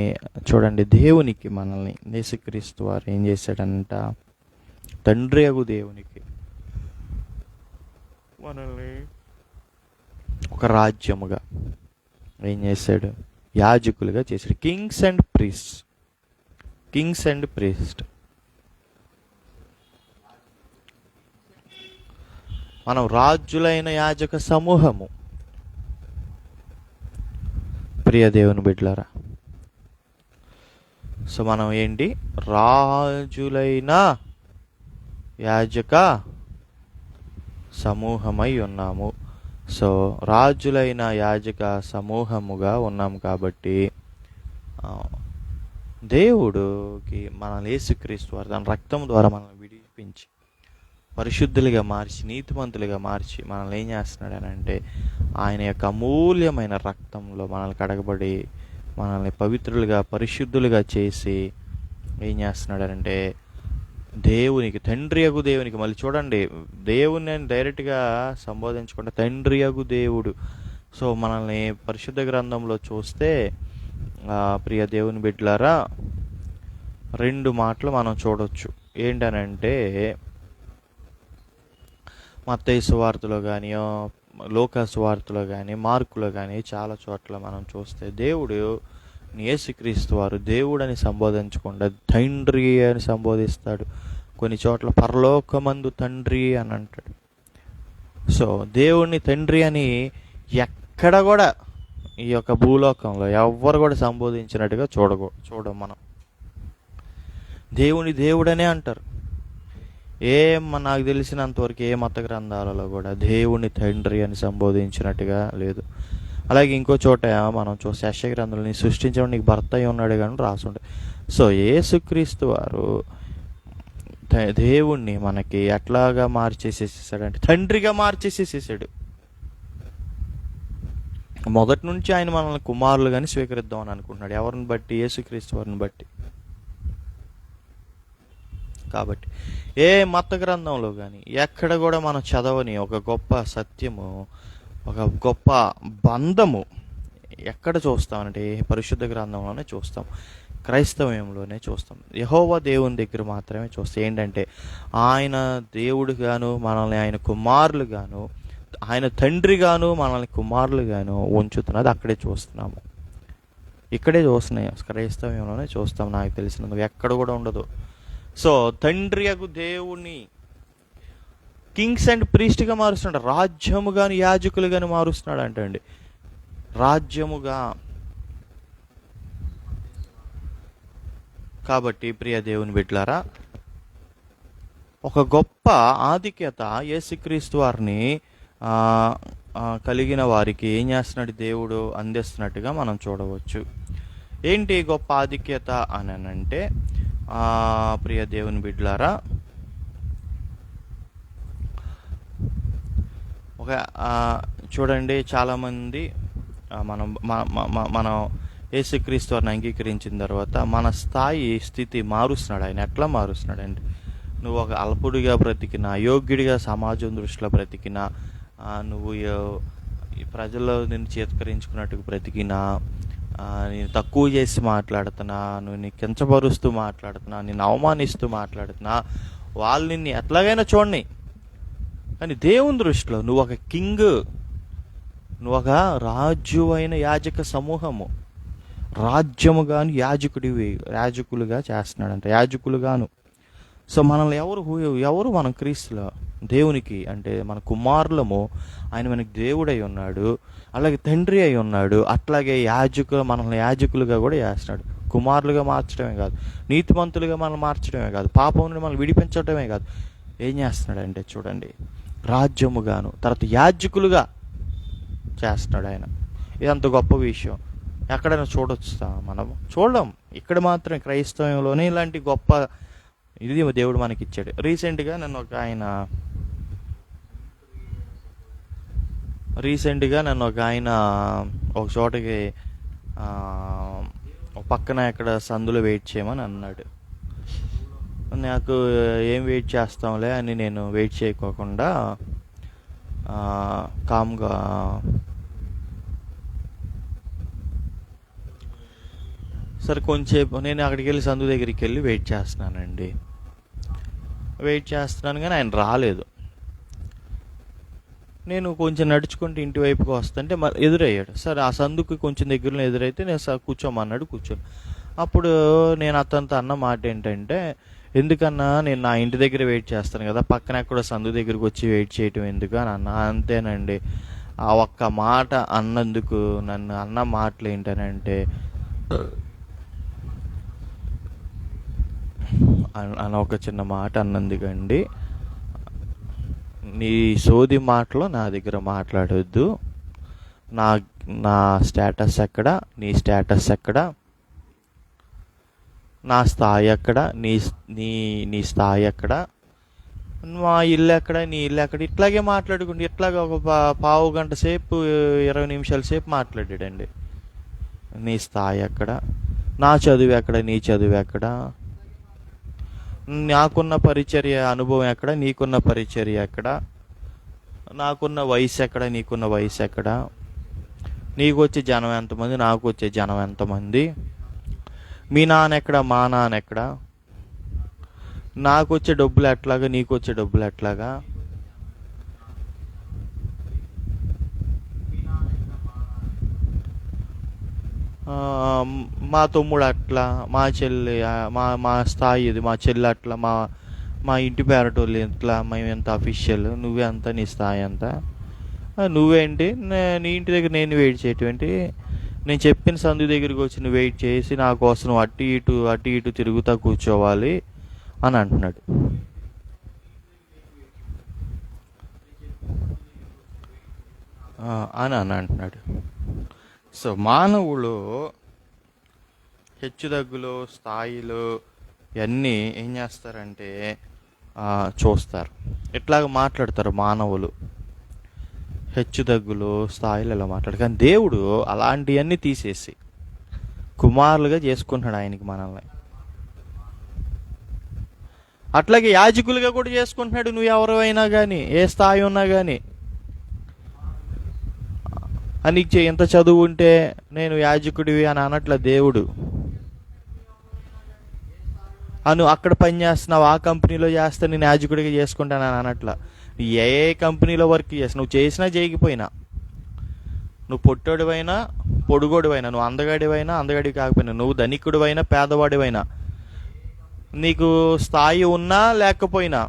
చూడండి, దేవునికి మనల్ని యేసుక్రీస్తు వారు ఏం చేశాడంట, తండ్రి యగు దేవునికి మనల్ని ఒక రాజ్యముగా ఏం చేశాడు, యాజకులుగా చేశాడు. Kings and priest. మనం రాజులైన యాజక సమూహము. ప్రియ దేవుని బిడ్డలారా, సో మనం ఏంటి, రాజులైన యాజక సమూహమై ఉన్నాము. సో రాజులైన యాజక సమూహముగా ఉన్నాము కాబట్టి దేవుడికి మనల్ని యేసుక్రీస్తు వారు తన రక్తం ద్వారా మనల్ని విడిపించి పరిశుద్ధులుగా మార్చి, నీతిమంతులుగా మార్చి మనల్ని ఏం చేస్తున్నాడు అని అంటే ఆయన యొక్క అమూల్యమైన రక్తంలో మనల్ని కడగబడి మనల్ని పవిత్రులుగా, పరిశుద్ధులుగా చేసి ఏం చేస్తున్నాడు అంటే దేవునికి, తండ్రి అగు దేవునికి. మళ్ళీ చూడండి, దేవుని నేను డైరెక్ట్గా సంబోధించకుండా తండ్రి అగు దేవుడు. సో మనల్ని పరిశుద్ధ గ్రంథంలో చూస్తే ప్రియ దేవుని బిడ్డలారా, 2 మాటలు మనం చూడొచ్చు. ఏంటనంటే మత్తయి సువార్తలో కానీ, లూకా సువార్తలో కానీ, మార్కులో కానీ చాలా చోట్ల మనం చూస్తే దేవుడు యేసుక్రీస్తు వారు దేవుడని సంబోధించకుండా తండ్రి అని సంబోధిస్తాడు. కొన్ని చోట్ల పరలోకమందు తండ్రి అని అంటాడు. సో దేవుణ్ణి తండ్రి అని ఎక్కడ కూడా ఈ యొక్క భూలోకంలో ఎవ్వరు కూడా సంబోధించినట్టుగా చూడం మనం. దేవుని దేవుడనే అంటారు. నాకు తెలిసినంతవరకు ఏ మత గ్రంథాలలో కూడా దేవుని తండ్రి అని సంబోధించినట్టుగా లేదు. అలాగే ఇంకో చోట మనం చూస్తే యెషయా గ్రంథంలో సృష్టించడం నీకు భర్త అయి ఉన్నాడు కానీ రాసుండే. సో యేసుక్రీస్తు వారు దేవుణ్ణి మనకి ఎట్లాగా మార్చేసేసాడు అంటే తండ్రిగా మార్చేసేసాడు. మొదటి నుంచి ఆయన మనల్ని కుమారులుగాని స్వీకరిద్దామని అనుకుంటున్నాడు. ఎవరిని బట్టి? యేసుక్రీస్తు వారిని బట్టి. కాబట్టి ఏ మత గ్రంథంలో కానీ ఎక్కడ కూడా మనం చదవని ఒక గొప్ప సత్యము, ఒక గొప్ప బంధము ఎక్కడ చూస్తామంటే పరిశుద్ధ గ్రంథంలోనే చూస్తాం, క్రైస్తవ్యంలోనే చూస్తాం. యెహోవా దేవుని దగ్గర మాత్రమే చూస్తాం. ఏంటంటే ఆయన దేవుడుగాను మనల్ని ఆయన కుమారులుగాను, ఆయన తండ్రిగాను మనల్ని కుమారులుగాను ఉంచుతున్నది అక్కడే చూస్తున్నాము. ఇక్కడే చూస్తున్నాయి, క్రైస్తవ్యంలోనే చూస్తాం. నాకు తెలిసినందుకు ఎక్కడ కూడా ఉండదు. సో తండ్రి అగు దేవుని కింగ్స్ అండ్ ప్రీస్ట్గా మారుస్తున్నాడు. రాజ్యముగాను యాజకులుగాను మారుస్తున్నాడు అంటండి. రాజ్యముగా. కాబట్టి ప్రియ దేవుని బిడ్డలారా, ఒక గొప్ప ఆధిక్యత యేసుక్రీస్తు వారిని కలిగిన వారికి ఏం చేస్తున్నాడు దేవుడు అందిస్తున్నట్టుగా మనం చూడవచ్చు. ఏంటి గొప్ప ఆధిక్యత అని అంటే ప్రియ దేవుని బిడ్డలారా, ఒక చూడండి, చాలామంది మనం యేసుక్రీస్తు వారిని అంగీకరించిన తర్వాత మన స్థితి మారుస్తున్నాడు. ఆయన ఎట్లా మారుస్తున్నాడండి? నువ్వు ఒక అల్పుడిగా బ్రతికినా, అయోగ్యుడిగా సమాజం దృష్టిలో బ్రతికినా, నువ్వు ప్రజల్లో నిన్ను చేత్కరించుకున్నట్టుగా బ్రతికినా, నేను తక్కువ చేసి మాట్లాడుతున్నా, నువ్వు నీ కించపరుస్తూ మాట్లాడుతున్నా, నేను అవమానిస్తూ మాట్లాడుతున్నా, వాళ్ళు నిన్ను ఎట్లాగైనా చూడని, కానీ దేవుని దృష్టిలో నువ్వు ఒక కింగ్, నువ్వు ఒక రాజు అయిన యాజక సమూహము, రాజ్యముగాను యాజకులుగా చేస్తున్నాడంట, యాజకులుగాను. సో మనల్ని ఎవరు మనం క్రీస్తులో దేవునికి అంటే మన కుమారులము. ఆయన మనకి దేవుడై ఉన్నాడు, అలాగే తండ్రి అయి ఉన్నాడు. అట్లాగే మనల్ని యాజకులుగా కూడా చేస్తున్నాడు. కుమారులుగా మార్చడమే కాదు, నీతిమంతులుగా మనం మార్చడమే కాదు, పాపం నుండి మనం విడిపించడమే కాదు, ఏం చేస్తున్నాడు అంటే చూడండి, రాజ్యముగాను తర్వాత యాజకులుగా చేస్తున్నాడు ఆయన. ఇదంత గొప్ప విషయం ఎక్కడైనా చూడొచ్చుతా? మనం చూడడం. ఇక్కడ మాత్రం క్రైస్తవంలోనే ఇలాంటి గొప్ప ఇది దేవుడు మనకి ఇచ్చాడు. రీసెంట్గా నన్ను ఒక ఆయన ఒక చోటకి ఒక పక్కన ఎక్కడ సందులో వెయిట్ చేయమని అన్నాడు. నాకు ఏం వెయిట్ చేస్తాంలే అని నేను వెయిట్ చేయకోకుండా కామ్గా సరే కొంచెంసేపు నేను అక్కడికి వెళ్ళి సందు దగ్గరికి వెళ్ళి వెయిట్ చేస్తున్నానండి. వెయిట్ చేస్తున్నాను కానీ ఆయన రాలేదు. నేను కొంచెం నడుచుకుంటూ ఇంటి వైపుకి వస్తుంటే ఎదురయ్యాడు. సరే ఆ సందుకు కొంచెం దగ్గరలో ఎదురైతే నేను కూర్చోమన్నాడు, కూర్చొని. అప్పుడు నేను అతనితో అన్న మాట ఏంటంటే, ఎందుకన్నా నేను నా ఇంటి దగ్గర వెయిట్ చేస్తాను కదా, పక్కన ఎక్కడో సందు దగ్గరికి వచ్చి వెయిట్ చేయటం ఎందుకు అని అన్నా. అంతేనండి, ఆ ఒక్క మాట అన్నందుకు నన్ను అన్న మాటలు ఏంటనంటే, అని ఒక చిన్న మాట అన్నందుకండి, నీ సోది మాటలు నా దగ్గర మాట్లాడొద్దు, నా స్టేటస్ ఎక్కడ, నీ స్టేటస్ ఎక్కడ, నా స్థాయి ఎక్కడ, నీ స్థాయి ఎక్కడ, మా ఇల్లు ఎక్కడ, నీ ఇల్లు ఎక్కడ, ఇట్లాగే మాట్లాడుకుంటే ఇట్లాగే ఒక పావు గంట సేపు 20 నిమిషాల సేపు మాట్లాడాడండి. నీ స్థాయి ఎక్కడ, నా చదువు ఎక్కడ, నీ చదువు ఎక్కడ, నాకున్న పరిచర్య అనుభవం ఎక్కడ, నీకున్న పరిచర్య ఎక్కడ, నాకున్న వయసు ఎక్కడ, నీకున్న వయసు ఎక్కడ, నీకు వచ్చే జనం ఎంతమంది, నాకు వచ్చే జనం ఎంతమంది, మీ నాన్న ఎక్కడ, మా నాన్న ఎక్కడ, నాకు వచ్చే డబ్బులు ఎట్లాగా, నీకు వచ్చే డబ్బులు ఎట్లాగా, మా తమ్ముడు అట్లా, మా చెల్లి మా మా స్థాయి ఇది, మా చెల్లి అట్లా, మా మా ఇంటి పేరటోళ్ళు ఎట్లా, మేము ఎంత అఫీషియల్, నువ్వే అంత, నీ స్థాయి అంత, నువ్వేంటి నీ ఇంటి దగ్గర నేను వెయిట్ చేయటం ఏంటి, నేను చెప్పిన సందు దగ్గరికి వచ్చి నువ్వు వెయిట్ చేసి నా కోసం నువ్వు అటు ఇటు తిరుగుతా కూర్చోవాలి అని అంటున్నాడు. అని అంటున్నాడు. సో మానవులు హెచ్చుతగ్గులు, స్థాయిలు ఇవన్నీ ఏం చేస్తారంటే చూస్తారు, ఎట్లాగ మాట్లాడతారు మానవులు, హెచ్చుతగ్గులు స్థాయిలు ఇలా మాట్లాడు. కానీ దేవుడు అలాంటివన్నీ తీసేసి కుమారులుగా చేసుకుంటున్నాడు ఆయనకి మనల్ని. అట్లాగే యాజకులుగా కూడా చేసుకుంటున్నాడు. నువ్వు ఎవరైనా కానీ, ఏ స్థాయి ఉన్నా కానీ, నీకు ఎంత చదువు ఉంటే నేను యాజకుడివి అని అనట్ల దేవుడు. అను అక్కడ పని చేస్తున్నావు, ఆ కంపెనీలో చేస్తే నేను యాజకుడిగా చేసుకుంటాను అని అనట్లా. ఏ కంపెనీలో వర్క్ చేస్తా, నువ్వు చేసినా చేయకపోయినా, నువ్వు పొట్టోడివైనా పొడుగోడివైనా, నువ్వు అందగాడివైనా అందగాడి కాకపోయినా, నువ్వు ధనికుడివైనా పేదవాడివైనా, నీకు స్థాయి ఉన్నా లేకపోయినా,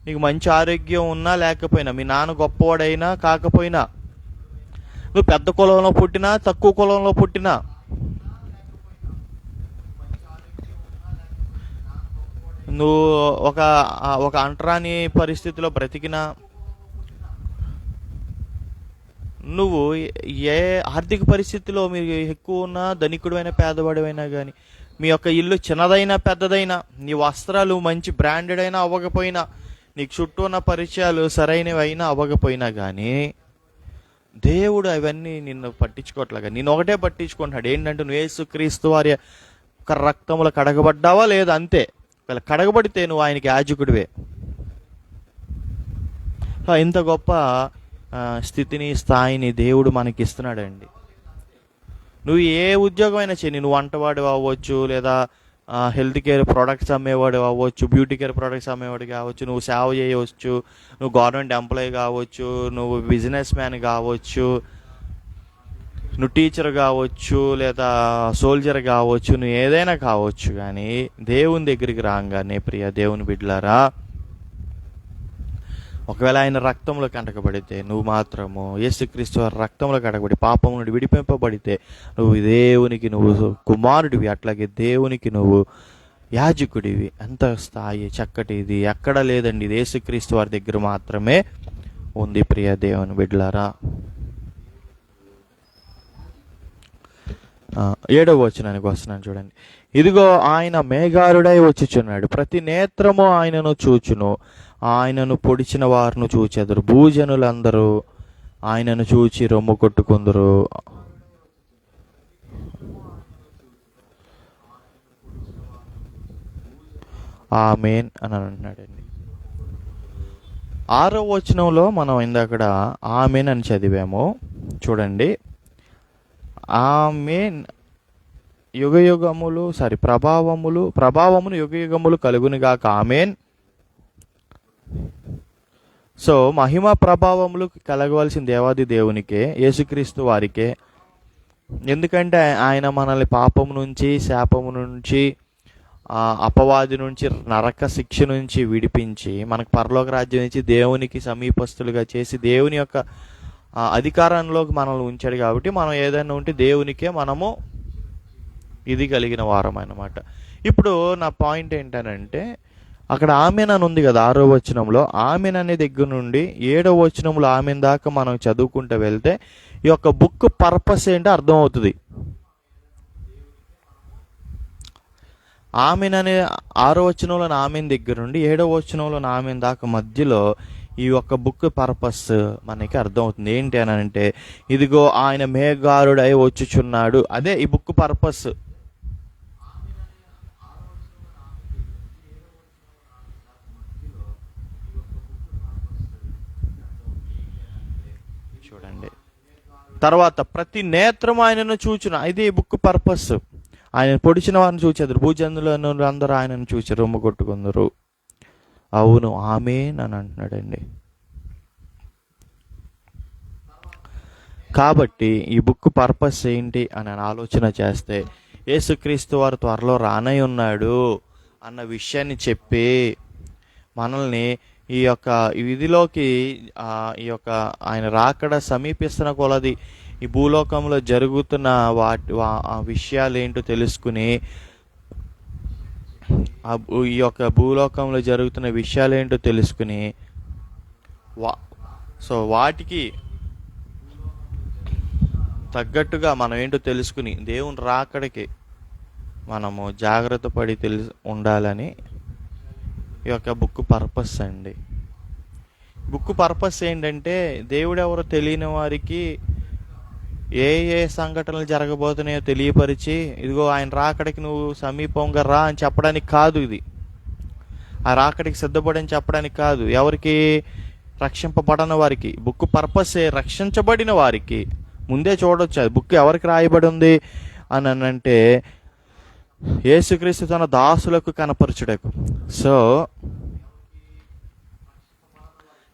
నీకు మంచి ఆరోగ్యం ఉన్నా లేకపోయినా, మీ నాన్న గొప్పవాడైనా కాకపోయినా, నువ్వు పెద్ద కులంలో పుట్టినా తక్కువ కులంలో పుట్టినా, నువ్వు ఒక అంటరాని పరిస్థితిలో బ్రతికినా, నువ్వు ఏ ఆర్థిక పరిస్థితిలో మీరు ఎక్కువ ఉన్నా, ధనికుడు పేదవాడివైనా కానీ, మీ యొక్క ఇల్లు చిన్నదైనా పెద్దదైనా, నీ వస్త్రాలు మంచి బ్రాండెడ్ అయినా అవ్వకపోయినా, నీకు చుట్టూ ఉన్న పరిచయాలు సరైనవి అయినా అవ్వకపోయినా కానీ, దేవుడు అవన్నీ నిన్ను పట్టించుకోవట్లేగా, నేను ఒకటే పట్టించుకుంటున్నాడు. ఏంటంటే నువ్వు యేసుక్రీస్తు వారి రక్తములో కడగబడ్డావా లేదా, అంతే. ఒకవేళ కడగబడితే నువ్వు ఆయనకి యాజకుడివే. ఇంత గొప్ప స్థితిని, స్థాయిని దేవుడు మనకి ఇస్తున్నాడండి. నువ్వు ఏ ఉద్యోగం అయినా చేయి, నువ్వు వంటవాడు అవ్వచ్చు, లేదా హెల్త్ కేర్ ప్రొడక్ట్స్ అమ్మేవాడు అవ్వచ్చు, బ్యూటీ కేర్ ప్రొడక్ట్స్ అమ్మేవాడు కావచ్చు, నువ్వు సేవ చేయవచ్చు, నువ్వు గవర్నమెంట్ ఎంప్లాయీ కావచ్చు, నువ్వు బిజినెస్ మ్యాన్ కావచ్చు, నువ్వు టీచర్ కావచ్చు, లేదా సోల్జర్ కావచ్చు, నువ్వు ఏదైనా కావచ్చు. కానీ దేవుని దగ్గరికి రాగానే ప్రియ దేవుని బిడ్డలారా, ఒకవేళ ఆయన రక్తంలో కంటకబడితే, నువ్వు మాత్రము యేసుక్రీస్తు వారి రక్తంలో కడగబడి పాపం నుండి విడిపింపబడితే నువ్వు దేవునికి నువ్వు కుమారుడివి, అట్లాగే దేవునికి నువ్వు యాజకుడివి. ఎంత స్థాయి చక్కటిది ఎక్కడ లేదండి, ఇది యేసుక్రీస్తు వారి దగ్గర మాత్రమే ఉంది ప్రియ దేవుని బిడ్డలారా. 7వ వచనానికి వస్తున్నాను చూడండి. ఇదిగో ఆయన మేఘారుడై వచ్చుచున్నాడు, ప్రతి నేత్రము ఆయనను చూచును, ఆయనను పొడిచిన వారిని చూచెదరు, భూజనులందరూ ఆయనను చూచి రొమ్ము కొట్టుకుందరు. ఆమేన్ అని అంటున్నాడండి. 6వ వచనంలో మనం ఇందాక ఆమేన్ అని చదివాము చూడండి. ఆమేన్ ప్రభావమును యుగయుగములు కలుగునుగాక ఆమేన్. సో మహిమ ప్రభావములు కలగవలసిన దేవాది దేవునికే, యేసుక్రీస్తు వారికే. ఎందుకంటే ఆయన మనల్ని పాపము నుంచి, శాపము నుంచి, అపవాది నుంచి, నరక శిక్ష నుంచి విడిపించి మనకు పరలోక రాజ్యం నుంచి దేవునికి సమీపస్తులుగా చేసి దేవుని యొక్క అధికారంలోకి మనల్ని ఉంచాడు. కాబట్టి మనం ఏదైనా ఉంటే దేవునికే మనము ఇది కలిగిన వారం అన్నమాట. ఇప్పుడు నా పాయింట్ ఏంటనంటే, అక్కడ ఆమెన్ అని ఉంది కదా 6వ వచనంలో, ఆమెన్ అనే దగ్గర నుండి 7వ వచనంలో ఆమెన్ దాకా మనం చదువుకుంటూ వెళ్తే ఈ యొక్క బుక్ పర్పస్ ఏంటో అర్థమవుతుంది. ఆమెన్ అనే 6వ వచనంలో ఆమెన్ దగ్గర నుండి 7వ వచనంలో ఆమెన్ దాకా మధ్యలో ఈ యొక్క బుక్ పర్పస్ మనకి అర్థమవుతుంది. ఏంటి అని అంటే, ఇదిగో ఆయన మేఘారుడై వచ్చుచున్నాడు, అదే ఈ బుక్ పర్పస్. చూడండి. తర్వాత ప్రతి నేత్రం ఆయనను చూచున, ఇది బుక్ పర్పస్. ఆయన పొడిచిన వారిని చూచెదరు, భూజనులను అందరూ ఆయనను చూచి రొమ్ము కొట్టుకుందరు. అవును, ఆమేన్ అని అంటున్నాడండి. కాబట్టి ఈ బుక్ పర్పస్ ఏంటి అని ఆలోచన చేస్తే, యేసుక్రీస్తు వారు త్వరలో రానై ఉన్నాడు అన్న విషయాన్ని చెప్పి మనల్ని ఈ యొక్క విధిలోకి, ఈ యొక్క ఆయన రాకడ సమీపిస్తున్న కొలది ఈ భూలోకంలో జరుగుతున్న ఆ విషయాలు ఏంటో తెలుసుకుని, ఈ యొక్క భూలోకంలో జరుగుతున్న విషయాలు ఏంటో తెలుసుకుని వాటికి తగ్గట్టుగా మనం ఏంటో తెలుసుకుని దేవుని రాకడికి మనము జాగ్రత్త పడి ఉండాలని ఈ యొక్క బుక్ పర్పస్ అండి. బుక్ పర్పస్ ఏంటంటే, దేవుడు ఎవరో తెలియని వారికి ఏ ఏ సంఘటనలు జరగబోతున్నాయో తెలియపరిచి, ఇదిగో ఆయన రాకడికి నువ్వు సమీపంగా రా అని చెప్పడానికి కాదు. ఇది ఆ రాకడికి సిద్ధపడని చెప్పడానికి కాదు. ఎవరికి? రక్షింపబడని వారికి. బుక్ పర్పసే రక్షించబడిన వారికి. ముందే చూడొచ్చు అది బుక్ ఎవరికి రాయబడి ఉంది అని అంటే, యేసుక్రీస్తు తన దాసులకు కనపరచుటకు. సో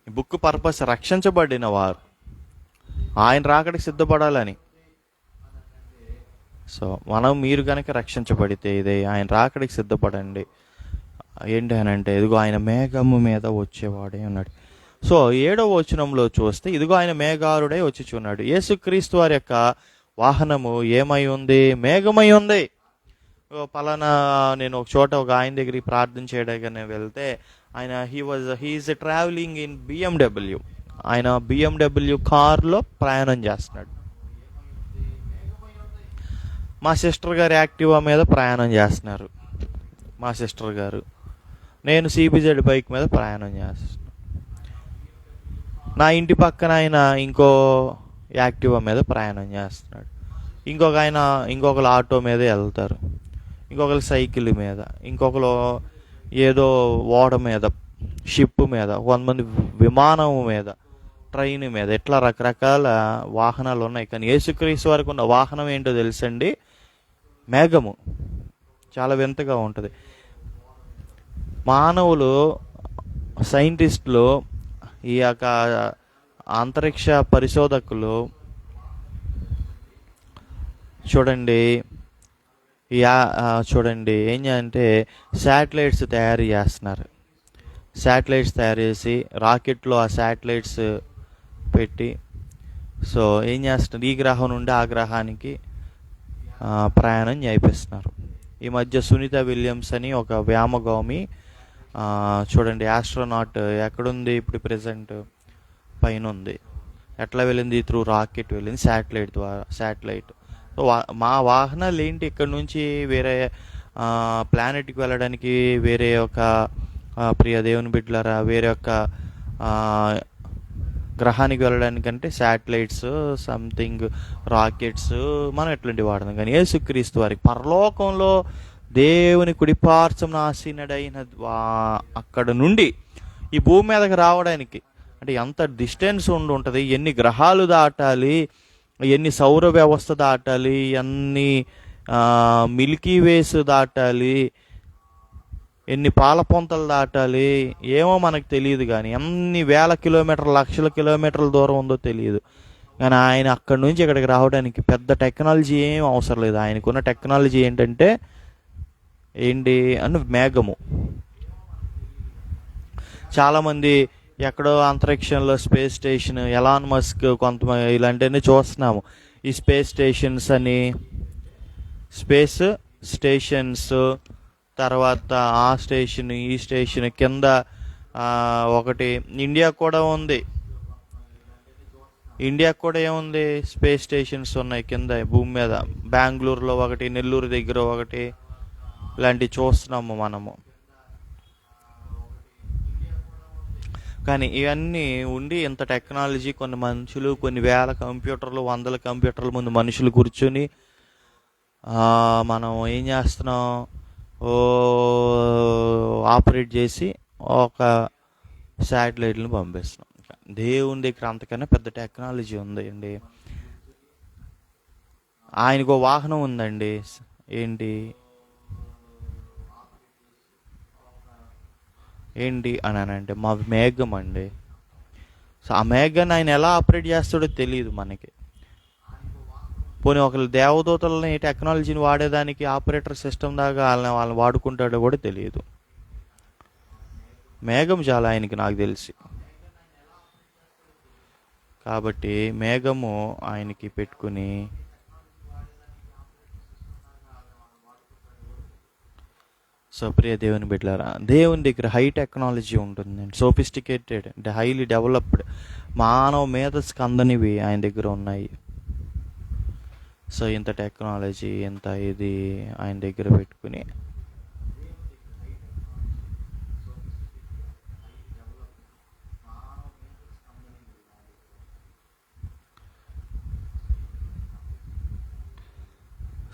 ఈ బుక్ పర్పస్ రక్షించబడిన వారు ఆయన రాకడికి సిద్ధపడాలని. సో మీరు కనుక రక్షించబడితే ఇదే ఆయన రాకడికి సిద్ధపడండి. ఏంటి అని అంటే, ఇదిగో ఆయన మేఘము మీద వచ్చేవాడే అన్నాడు. సో 7వ వచనంలో చూస్తే, ఇదిగో ఆయన మేఘారుడై వచ్చిచున్నాడు. యేసుక్రీస్తు వారి యొక్క వాహనము ఏమై ఉంది? మేఘమై ఉంది. పలానా నేను ఒక చోట ఒక ఆయన దగ్గరికి ప్రార్థన చేయడానికి నేను వెళ్తే, ఆయన హీఈస్ ట్రావెలింగ్ ఇన్ BMW. ఆయన BMW కార్లో ప్రయాణం చేస్తున్నాడు. మా సిస్టర్ గారు యాక్టివా మీద ప్రయాణం చేస్తున్నారు. మా సిస్టర్ గారు, నేను CBZ బైక్ మీద ప్రయాణం చేస్తున్నాను. నా ఇంటి పక్కన ఆయన ఇంకో యాక్టివా మీద ప్రయాణం చేస్తున్నాడు. ఇంకొకరు ఆటో మీద వెళ్తారు, ఇంకొకరు సైకిల్ మీద, ఇంకొకరు ఏదో ఓడ మీద, షిప్ మీద, కొంతమంది విమానం మీద, ట్రైన్ మీద, ఇట్లా రకరకాల వాహనాలు ఉన్నాయి. కానీ యేసుక్రీస్తు వారికి ఉన్న వాహనం ఏంటో తెలుసండి? మేఘము. చాలా వింతగా ఉంటుంది. మానవులు, సైంటిస్టులు, ఈ యొక్క అంతరిక్ష పరిశోధకులు చూడండి ఏం అంటే శాటిలైట్స్ తయారు చేస్తున్నారు. శాటిలైట్స్ తయారు చేసి రాకెట్లో ఆ శాటిలైట్స్ పెట్టి, సో ఏం చేస్తున్నారు, ఈ గ్రహం నుండి ఆ గ్రహానికి ప్రయాణం చేయిస్తున్నారు. ఈ మధ్య సునీత విలియమ్స్ అని ఒక వ్యామగామి చూడండి, ఆస్ట్రోనాట్ ఎక్కడుంది ఇప్పుడు ప్రెజెంట్? పైన ఉంది. ఎట్లా వెళ్ళింది? త్రూ రాకెట్ వెళ్ళింది, శాటిలైట్. సో మా వాహనాలు ఏంటి, ఇక్కడ నుంచి వేరే ప్లానెట్కి వెళ్ళడానికి, వేరే ఒక ప్రియ దేవుని బిడ్డలారా, వేరే ఒక గ్రహానికి వెళ్ళడానికంటే శాటిలైట్స్, సంథింగ్ రాకెట్స్ మనం ఎట్లాంటివి వాడదాం. కానీ యేసుక్రీస్తు వారికి పరలోకంలో దేవుని కుడిపార్శ్వమున ఆసీనుడైన అక్కడ నుండి ఈ భూమి మీదకి రావడానికి అంటే ఎంత డిస్టెన్స్ ఉంటుంది, ఎన్ని గ్రహాలు దాటాలి, ఎన్ని సౌర వ్యవస్థ దాటాలి, ఎన్ని మిల్కీ వేస్ దాటాలి, ఎన్ని పాలపొంతలు దాటాలి, ఏమో మనకు తెలియదు. కానీ ఎన్ని వేల కిలోమీటర్లు, లక్షల కిలోమీటర్ల దూరం ఉందో తెలియదు. కానీ ఆయన అక్కడి నుంచి ఇక్కడికి రావడానికి పెద్ద టెక్నాలజీ ఏం అవసరం లేదు. ఆయనకున్న టెక్నాలజీ ఏంటంటే మేఘము. చాలామంది ఎక్కడో అంతరిక్షంలో స్పేస్ స్టేషన్, ఎలాన్ మస్క్ కొంతమంది ఇలాంటివన్నీ చూస్తున్నాము. ఈ స్పేస్ స్టేషన్స్ అని, స్పేస్ స్టేషన్స్, తర్వాత ఆ స్టేషన్, ఈ స్టేషన్ కింద ఒకటి ఇండియా కూడా ఉంది. ఇండియా కూడా ఏముంది, స్పేస్ స్టేషన్స్ ఉన్నాయి కింద భూమి మీద. బెంగళూరులో ఒకటి, నెల్లూరు దగ్గర ఒకటి, ఇలాంటివి చూస్తున్నాము మనము. కానీ ఇవన్నీ ఉండి ఇంత టెక్నాలజీ, కొన్ని మనుషులు, కొన్ని వేల కంప్యూటర్లు, వందల కంప్యూటర్ల ముందు మనుషులు కూర్చొని మనం ఏం చేస్తున్నాం, ఆపరేట్ చేసి ఒక శాటిలైట్లను పంపిస్తున్నాం. దేవుని దగ్గర అంతకన్నా పెద్ద టెక్నాలజీ ఉంది అండి. ఆయనకు వాహనం ఉందండి. ఏంటి ఏంటి అని అంటే మా మేఘం అండి. సో ఆ మేఘాన్ని ఆయన ఎలా ఆపరేట్ చేస్తాడో తెలియదు మనకి. పోనీ ఒకళ్ళు దేవదూతలని టెక్నాలజీని వాడేదానికి ఆపరేటర్ సిస్టమ్ దాకా వాళ్ళని వాడుకుంటాడో కూడా తెలియదు. మేఘం చాలా ఆయనకి, నాకు తెలిసి. కాబట్టి మేఘము ఆయనకి పెట్టుకుని సో ప్రియ దేవుని బిడ్డలారా, దేవుని దగ్గర హై టెక్నాలజీ ఉంటుందండి. సోఫిస్టికేటెడ్ అంటే హైలీ డెవలప్డ్ మానవ మేధస్సుకు అందనివి ఆయన దగ్గర ఉన్నాయి. సో ఇంత టెక్నాలజీ, ఇంత ఇది ఆయన దగ్గర పెట్టుకుని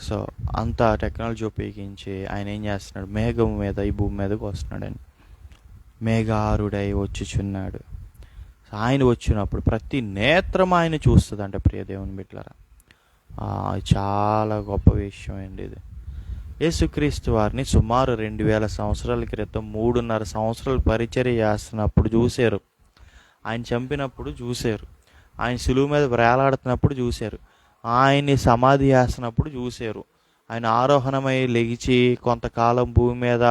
సో అంత టెక్నాలజీ ఉపయోగించి ఆయన ఏం చేస్తున్నాడు, మేఘం మీద ఈ భూమి మీదకి వస్తున్నాడని. మేఘారుడై వచ్చుచున్నాడు. ఆయన వచ్చినప్పుడు ప్రతి నేత్రం ఆయన చూస్తుంది అంటే ప్రియ దేవుని బిడ్డలారా. చాలా గొప్ప విషయం అండి ఇది. యేసుక్రీస్తు వారిని సుమారు 2000 సంవత్సరాల క్రితం 3.5 సంవత్సరాలు పరిచర్య చేస్తున్నప్పుడు చూశారు. ఆయన చంపినప్పుడు చూశారు. ఆయన సులువు మీద వేలాడుతున్నప్పుడు చూశారు. ఆయన్ని సమాధి చేస్తున్నప్పుడు చూశారు. ఆయన ఆరోహణమై లెగిచి కొంతకాలం భూమి మీద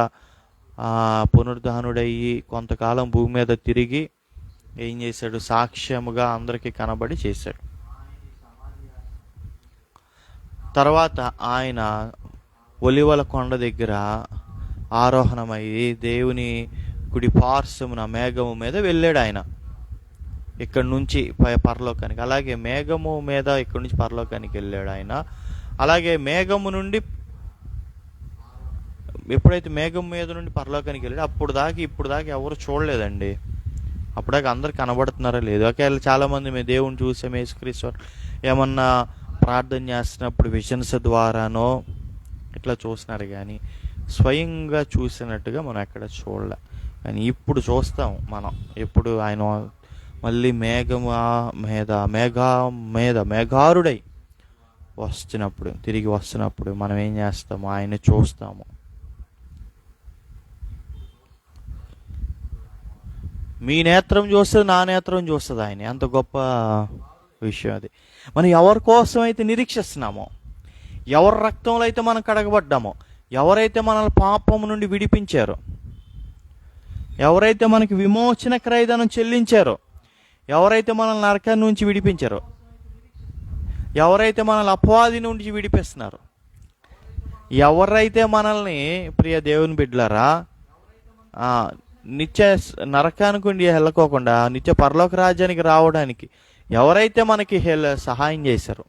పునరుద్ధానుడయ్యి కొంతకాలం భూమి మీద తిరిగి ఏం చేశాడు, సాక్ష్యముగా అందరికీ కనబడి చేశాడు. తర్వాత ఆయన ఒలివల కొండ దగ్గర ఆరోహణమయ్యి దేవుని కుడి పార్శ్వమున మేఘము మీద వెళ్ళాడు ఆయన ఇక్కడి నుంచి పరలోకానికి. అలాగే మేఘము మీద ఇక్కడి నుంచి పరలోకానికి వెళ్ళాడు ఆయన. అలాగే మేఘము నుండి ఎప్పుడైతే మేఘం మీద నుండి పరలోకానికి వెళ్ళాడు ఇప్పుడు దాకా ఎవరు చూడలేదండి. అప్పుడాక అందరు కనబడుతున్నారా లేదు. ఒకవేళ చాలామంది మేము దేవుని చూసాం, యేసుక్రీస్తు ఏమన్నా ప్రార్థన చేస్తున్నప్పుడు విజన్స్ ద్వారానో ఇట్లా చూస్తున్నారు, కానీ స్వయంగా చూసినట్టుగా మనం ఎక్కడ చూడలే. కానీ ఇప్పుడు చూస్తాం మనం. ఎప్పుడు ఆయన మళ్ళీ మేఘారుడై వస్తున్నప్పుడు, తిరిగి వస్తున్నప్పుడు మనం ఏం చేస్తాము, ఆయన చూస్తాము. మీ నేత్రం చూస్తుంది, నా నేత్రం చూస్తుంది ఆయన. అంత గొప్ప విషయం అది. మనం ఎవరి కోసం అయితే నిరీక్షిస్తున్నామో, ఎవరి రక్తంలో అయితే మనం కడగబడ్డామో, ఎవరైతే మనల్ని పాపం నుండి విడిపించారో, ఎవరైతే మనకి విమోచన క్రయధనం చెల్లించారో, ఎవరైతే మనల్ని నరకాన్ని నుంచి విడిపించారో, ఎవరైతే మనల్ని అపవాది నుండి విడిపిస్తున్నారో, ఎవరైతే మనల్ని ప్రియ దేవుని బిడ్డలారా నిత్య నరకానికి వెళ్ళకోకుండా నిత్య పరలోక రాజ్యానికి రావడానికి ఎవరైతే మనకి సహాయం చేశారో,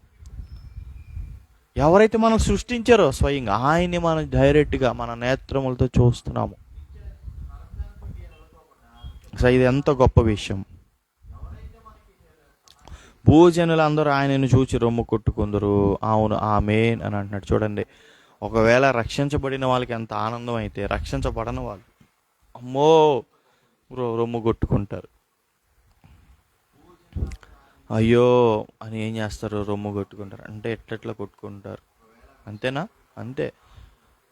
ఎవరైతే మనం సృష్టించారో స్వయంగా ఆయన్ని మనం డైరెక్ట్గా మన నేత్రములతో చూస్తున్నాము. సో ఇది ఎంత గొప్ప విషయం. భూజనులు అందరూ ఆయనను చూచి రొమ్ము కొట్టుకుందరు. అవును, ఆమేన్ అని అంటున్నాడు. చూడండి, ఒకవేళ రక్షించబడిన వాళ్ళకి ఎంత ఆనందం అయితే రక్షించబడని వాళ్ళు అమ్మో రొమ్ము కొట్టుకుంటారు. అయ్యో అని ఏం చేస్తారు, రొమ్ము కొట్టుకుంటారు. అంటే ఎట్లెట్లా కొట్టుకుంటారు, అంతేనా? అంతే.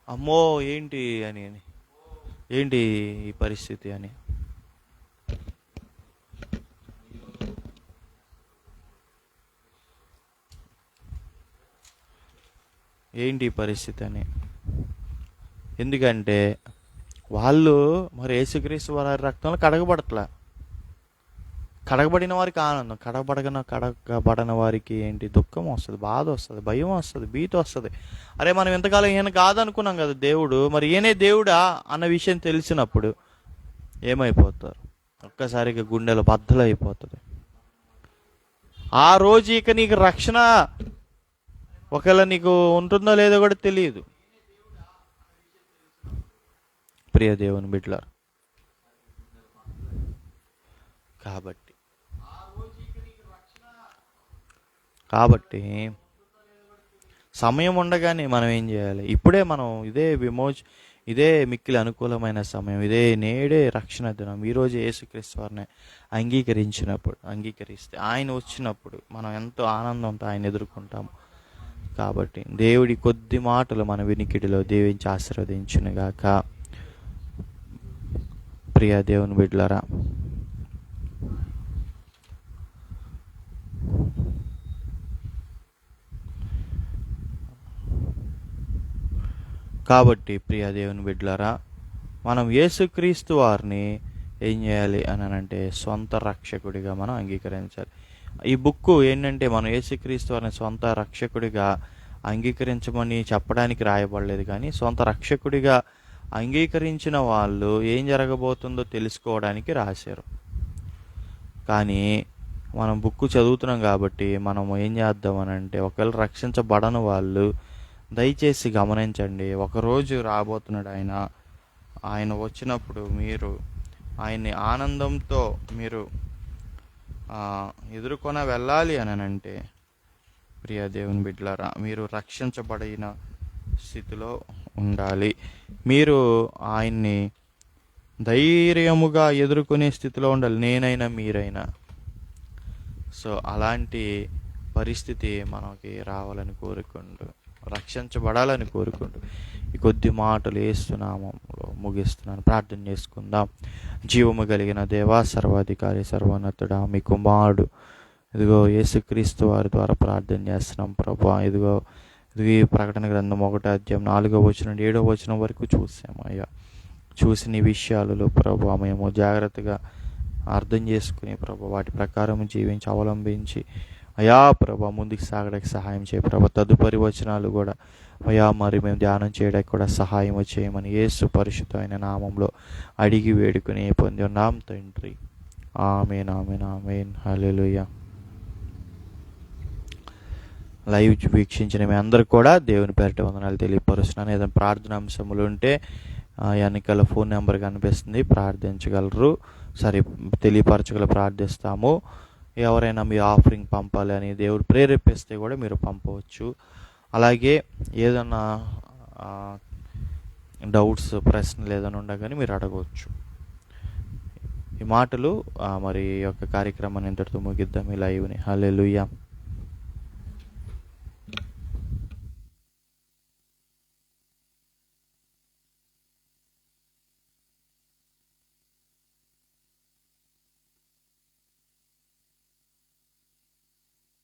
అమ్మో ఏంటి అని, ఏంటి ఈ పరిస్థితి అని. ఏంటి పరిస్థితి అని. ఎందుకంటే వాళ్ళు మరి యేసుక్రీస్తు వారి రక్తంలో కడగబడిన వారికి ఆనందం, కడగబడని వారికి ఏంటి, దుఃఖం వస్తుంది, బాధ వస్తుంది, భయం వస్తుంది, భీతి వస్తుంది. అరే మనం ఎంతకాలం ఈయన కాదనుకున్నాం కదా దేవుడు, మరి ఈయనే దేవుడా అన్న విషయం తెలిసినప్పుడు ఏమైపోతారు, ఒక్కసారిగా గుండెలు బద్దలు అయిపోతుంది. ఆ రోజు ఇక నీకు రక్షణ ఒకవేళ నీకు ఉంటుందో లేదో కూడా తెలియదు. ప్రియ దేవుని బిడ్డలారా, కాబట్టి సమయం ఉండగానే మనం ఏం చేయాలి, ఇప్పుడే మనం ఇదే మిక్కిలి అనుకూలమైన సమయం, ఇదే నేడే రక్షణ దినం. ఈరోజు యేసుక్రీస్తు వారిని అంగీకరిస్తే, ఆయన వచ్చినప్పుడు మనం ఎంతో ఆనందంతో ఆయన ఎదుర్కొంటాము. కాబట్టి దేవుడి కొద్ది మాటలు మన వినికిడిలో దీవించి ఆశీర్వదించునుగాక. ప్రియ దేవుని బిడ్డలారా, కాబట్టి ప్రియ దేవుని బిడ్డలారా, మనం యేసుక్రీస్తు వారిని ఏం చేయాలి అని అంటే సొంత రక్షకుడిగా మనం అంగీకరించాలి. ఈ బుక్ ఏంటంటే మనం యేసుక్రీస్తు వారిని సొంత రక్షకుడిగా అంగీకరించమని చెప్పడానికి రాయబడలేదు, కానీ సొంత రక్షకుడిగా అంగీకరించిన వాళ్ళు ఏం జరగబోతుందో తెలుసుకోవడానికి రాశారు. కానీ మనం బుక్ చదువుతున్నాం కాబట్టి మనం ఏం చేద్దామనంటే, ఒకవేళ రక్షించబడని వాళ్ళు దయచేసి గమనించండి. ఒకరోజు రాబోతున్నాడు ఆయన వచ్చినప్పుడు మీరు ఆయన్ని ఆనందంతో మీరు ఎదుర్కొన వెళ్ళాలి అని అంటే, ప్రియ దేవుని బిడ్డలారా, మీరు రక్షించబడిన స్థితిలో ఉండాలి. మీరు ఆయన్ని ధైర్యముగా ఎదుర్కొనే స్థితిలో ఉండాలి, నేనైనా మీరైనా. సో అలాంటి పరిస్థితి మనకి రావాలని కోరుకుంటూ, రక్షించబడాలని కోరుకుంటూ ఈ కొద్ది మాటలు యేసునామములో ముగిస్తున్నాను. ప్రార్థన చేసుకుందాం. జీవము కలిగిన దేవా, సర్వాధికారి, సర్వోన్నతుడా, మీ కుమారుడు ఇదిగో యేసుక్రీస్తు వారి ద్వారా ప్రార్థన చేస్తున్నాం ప్రభా. ఇదిగో ఈ ప్రకటన గ్రంథం 1:4-7 వరకు చూసాము అయ్యా. చూసిన ఈ విషయాలలో ప్రభా మేము జాగ్రత్తగా అర్థం చేసుకుని ప్రభా వాటి ప్రకారం జీవించి అవలంబించి అయా ప్రభా ముందుకు సాగడానికి సహాయం చేయ ప్రభా. తదుపరి వచనాలు కూడా అయా మరి మేము ధ్యానం చేయడానికి కూడా సహాయం చేయమని యేసు పరిశుద్ధమైన నామంలో అడిగి వేడుకుని పొంది ఉన్నాం తండ్రి. ఆమేన్, ఆమేన్, ఆమేన్. హల్లెలూయా. లైవ్ వీక్షించిన మీ అందరు కూడా దేవుని పేరిట వందనాలు తెలియపరుస్తున్నాను. ఏదైనా ప్రార్థన అంశములు ఉంటే వెనకాల ఫోన్ నెంబర్ కనిపిస్తుంది, ప్రార్థించగలరు. సరే, తెలియపరచగల ప్రార్థిస్తాము. ఎవరైనా మీ ఆఫరింగ్ పంపాలి అని దేవుడు ప్రేరేపిస్తే కూడా మీరు పంపవచ్చు. అలాగే ఏదన్నా డౌట్స్, ప్రశ్నలు ఏదైనా ఉండగానే మీరు అడగవచ్చు. ఈ మాటలు మరి యొక్క కార్యక్రమాన్ని ఇంతటితో ముగిద్దాం, ఈ లైవ్ని. హల్లెలూయా.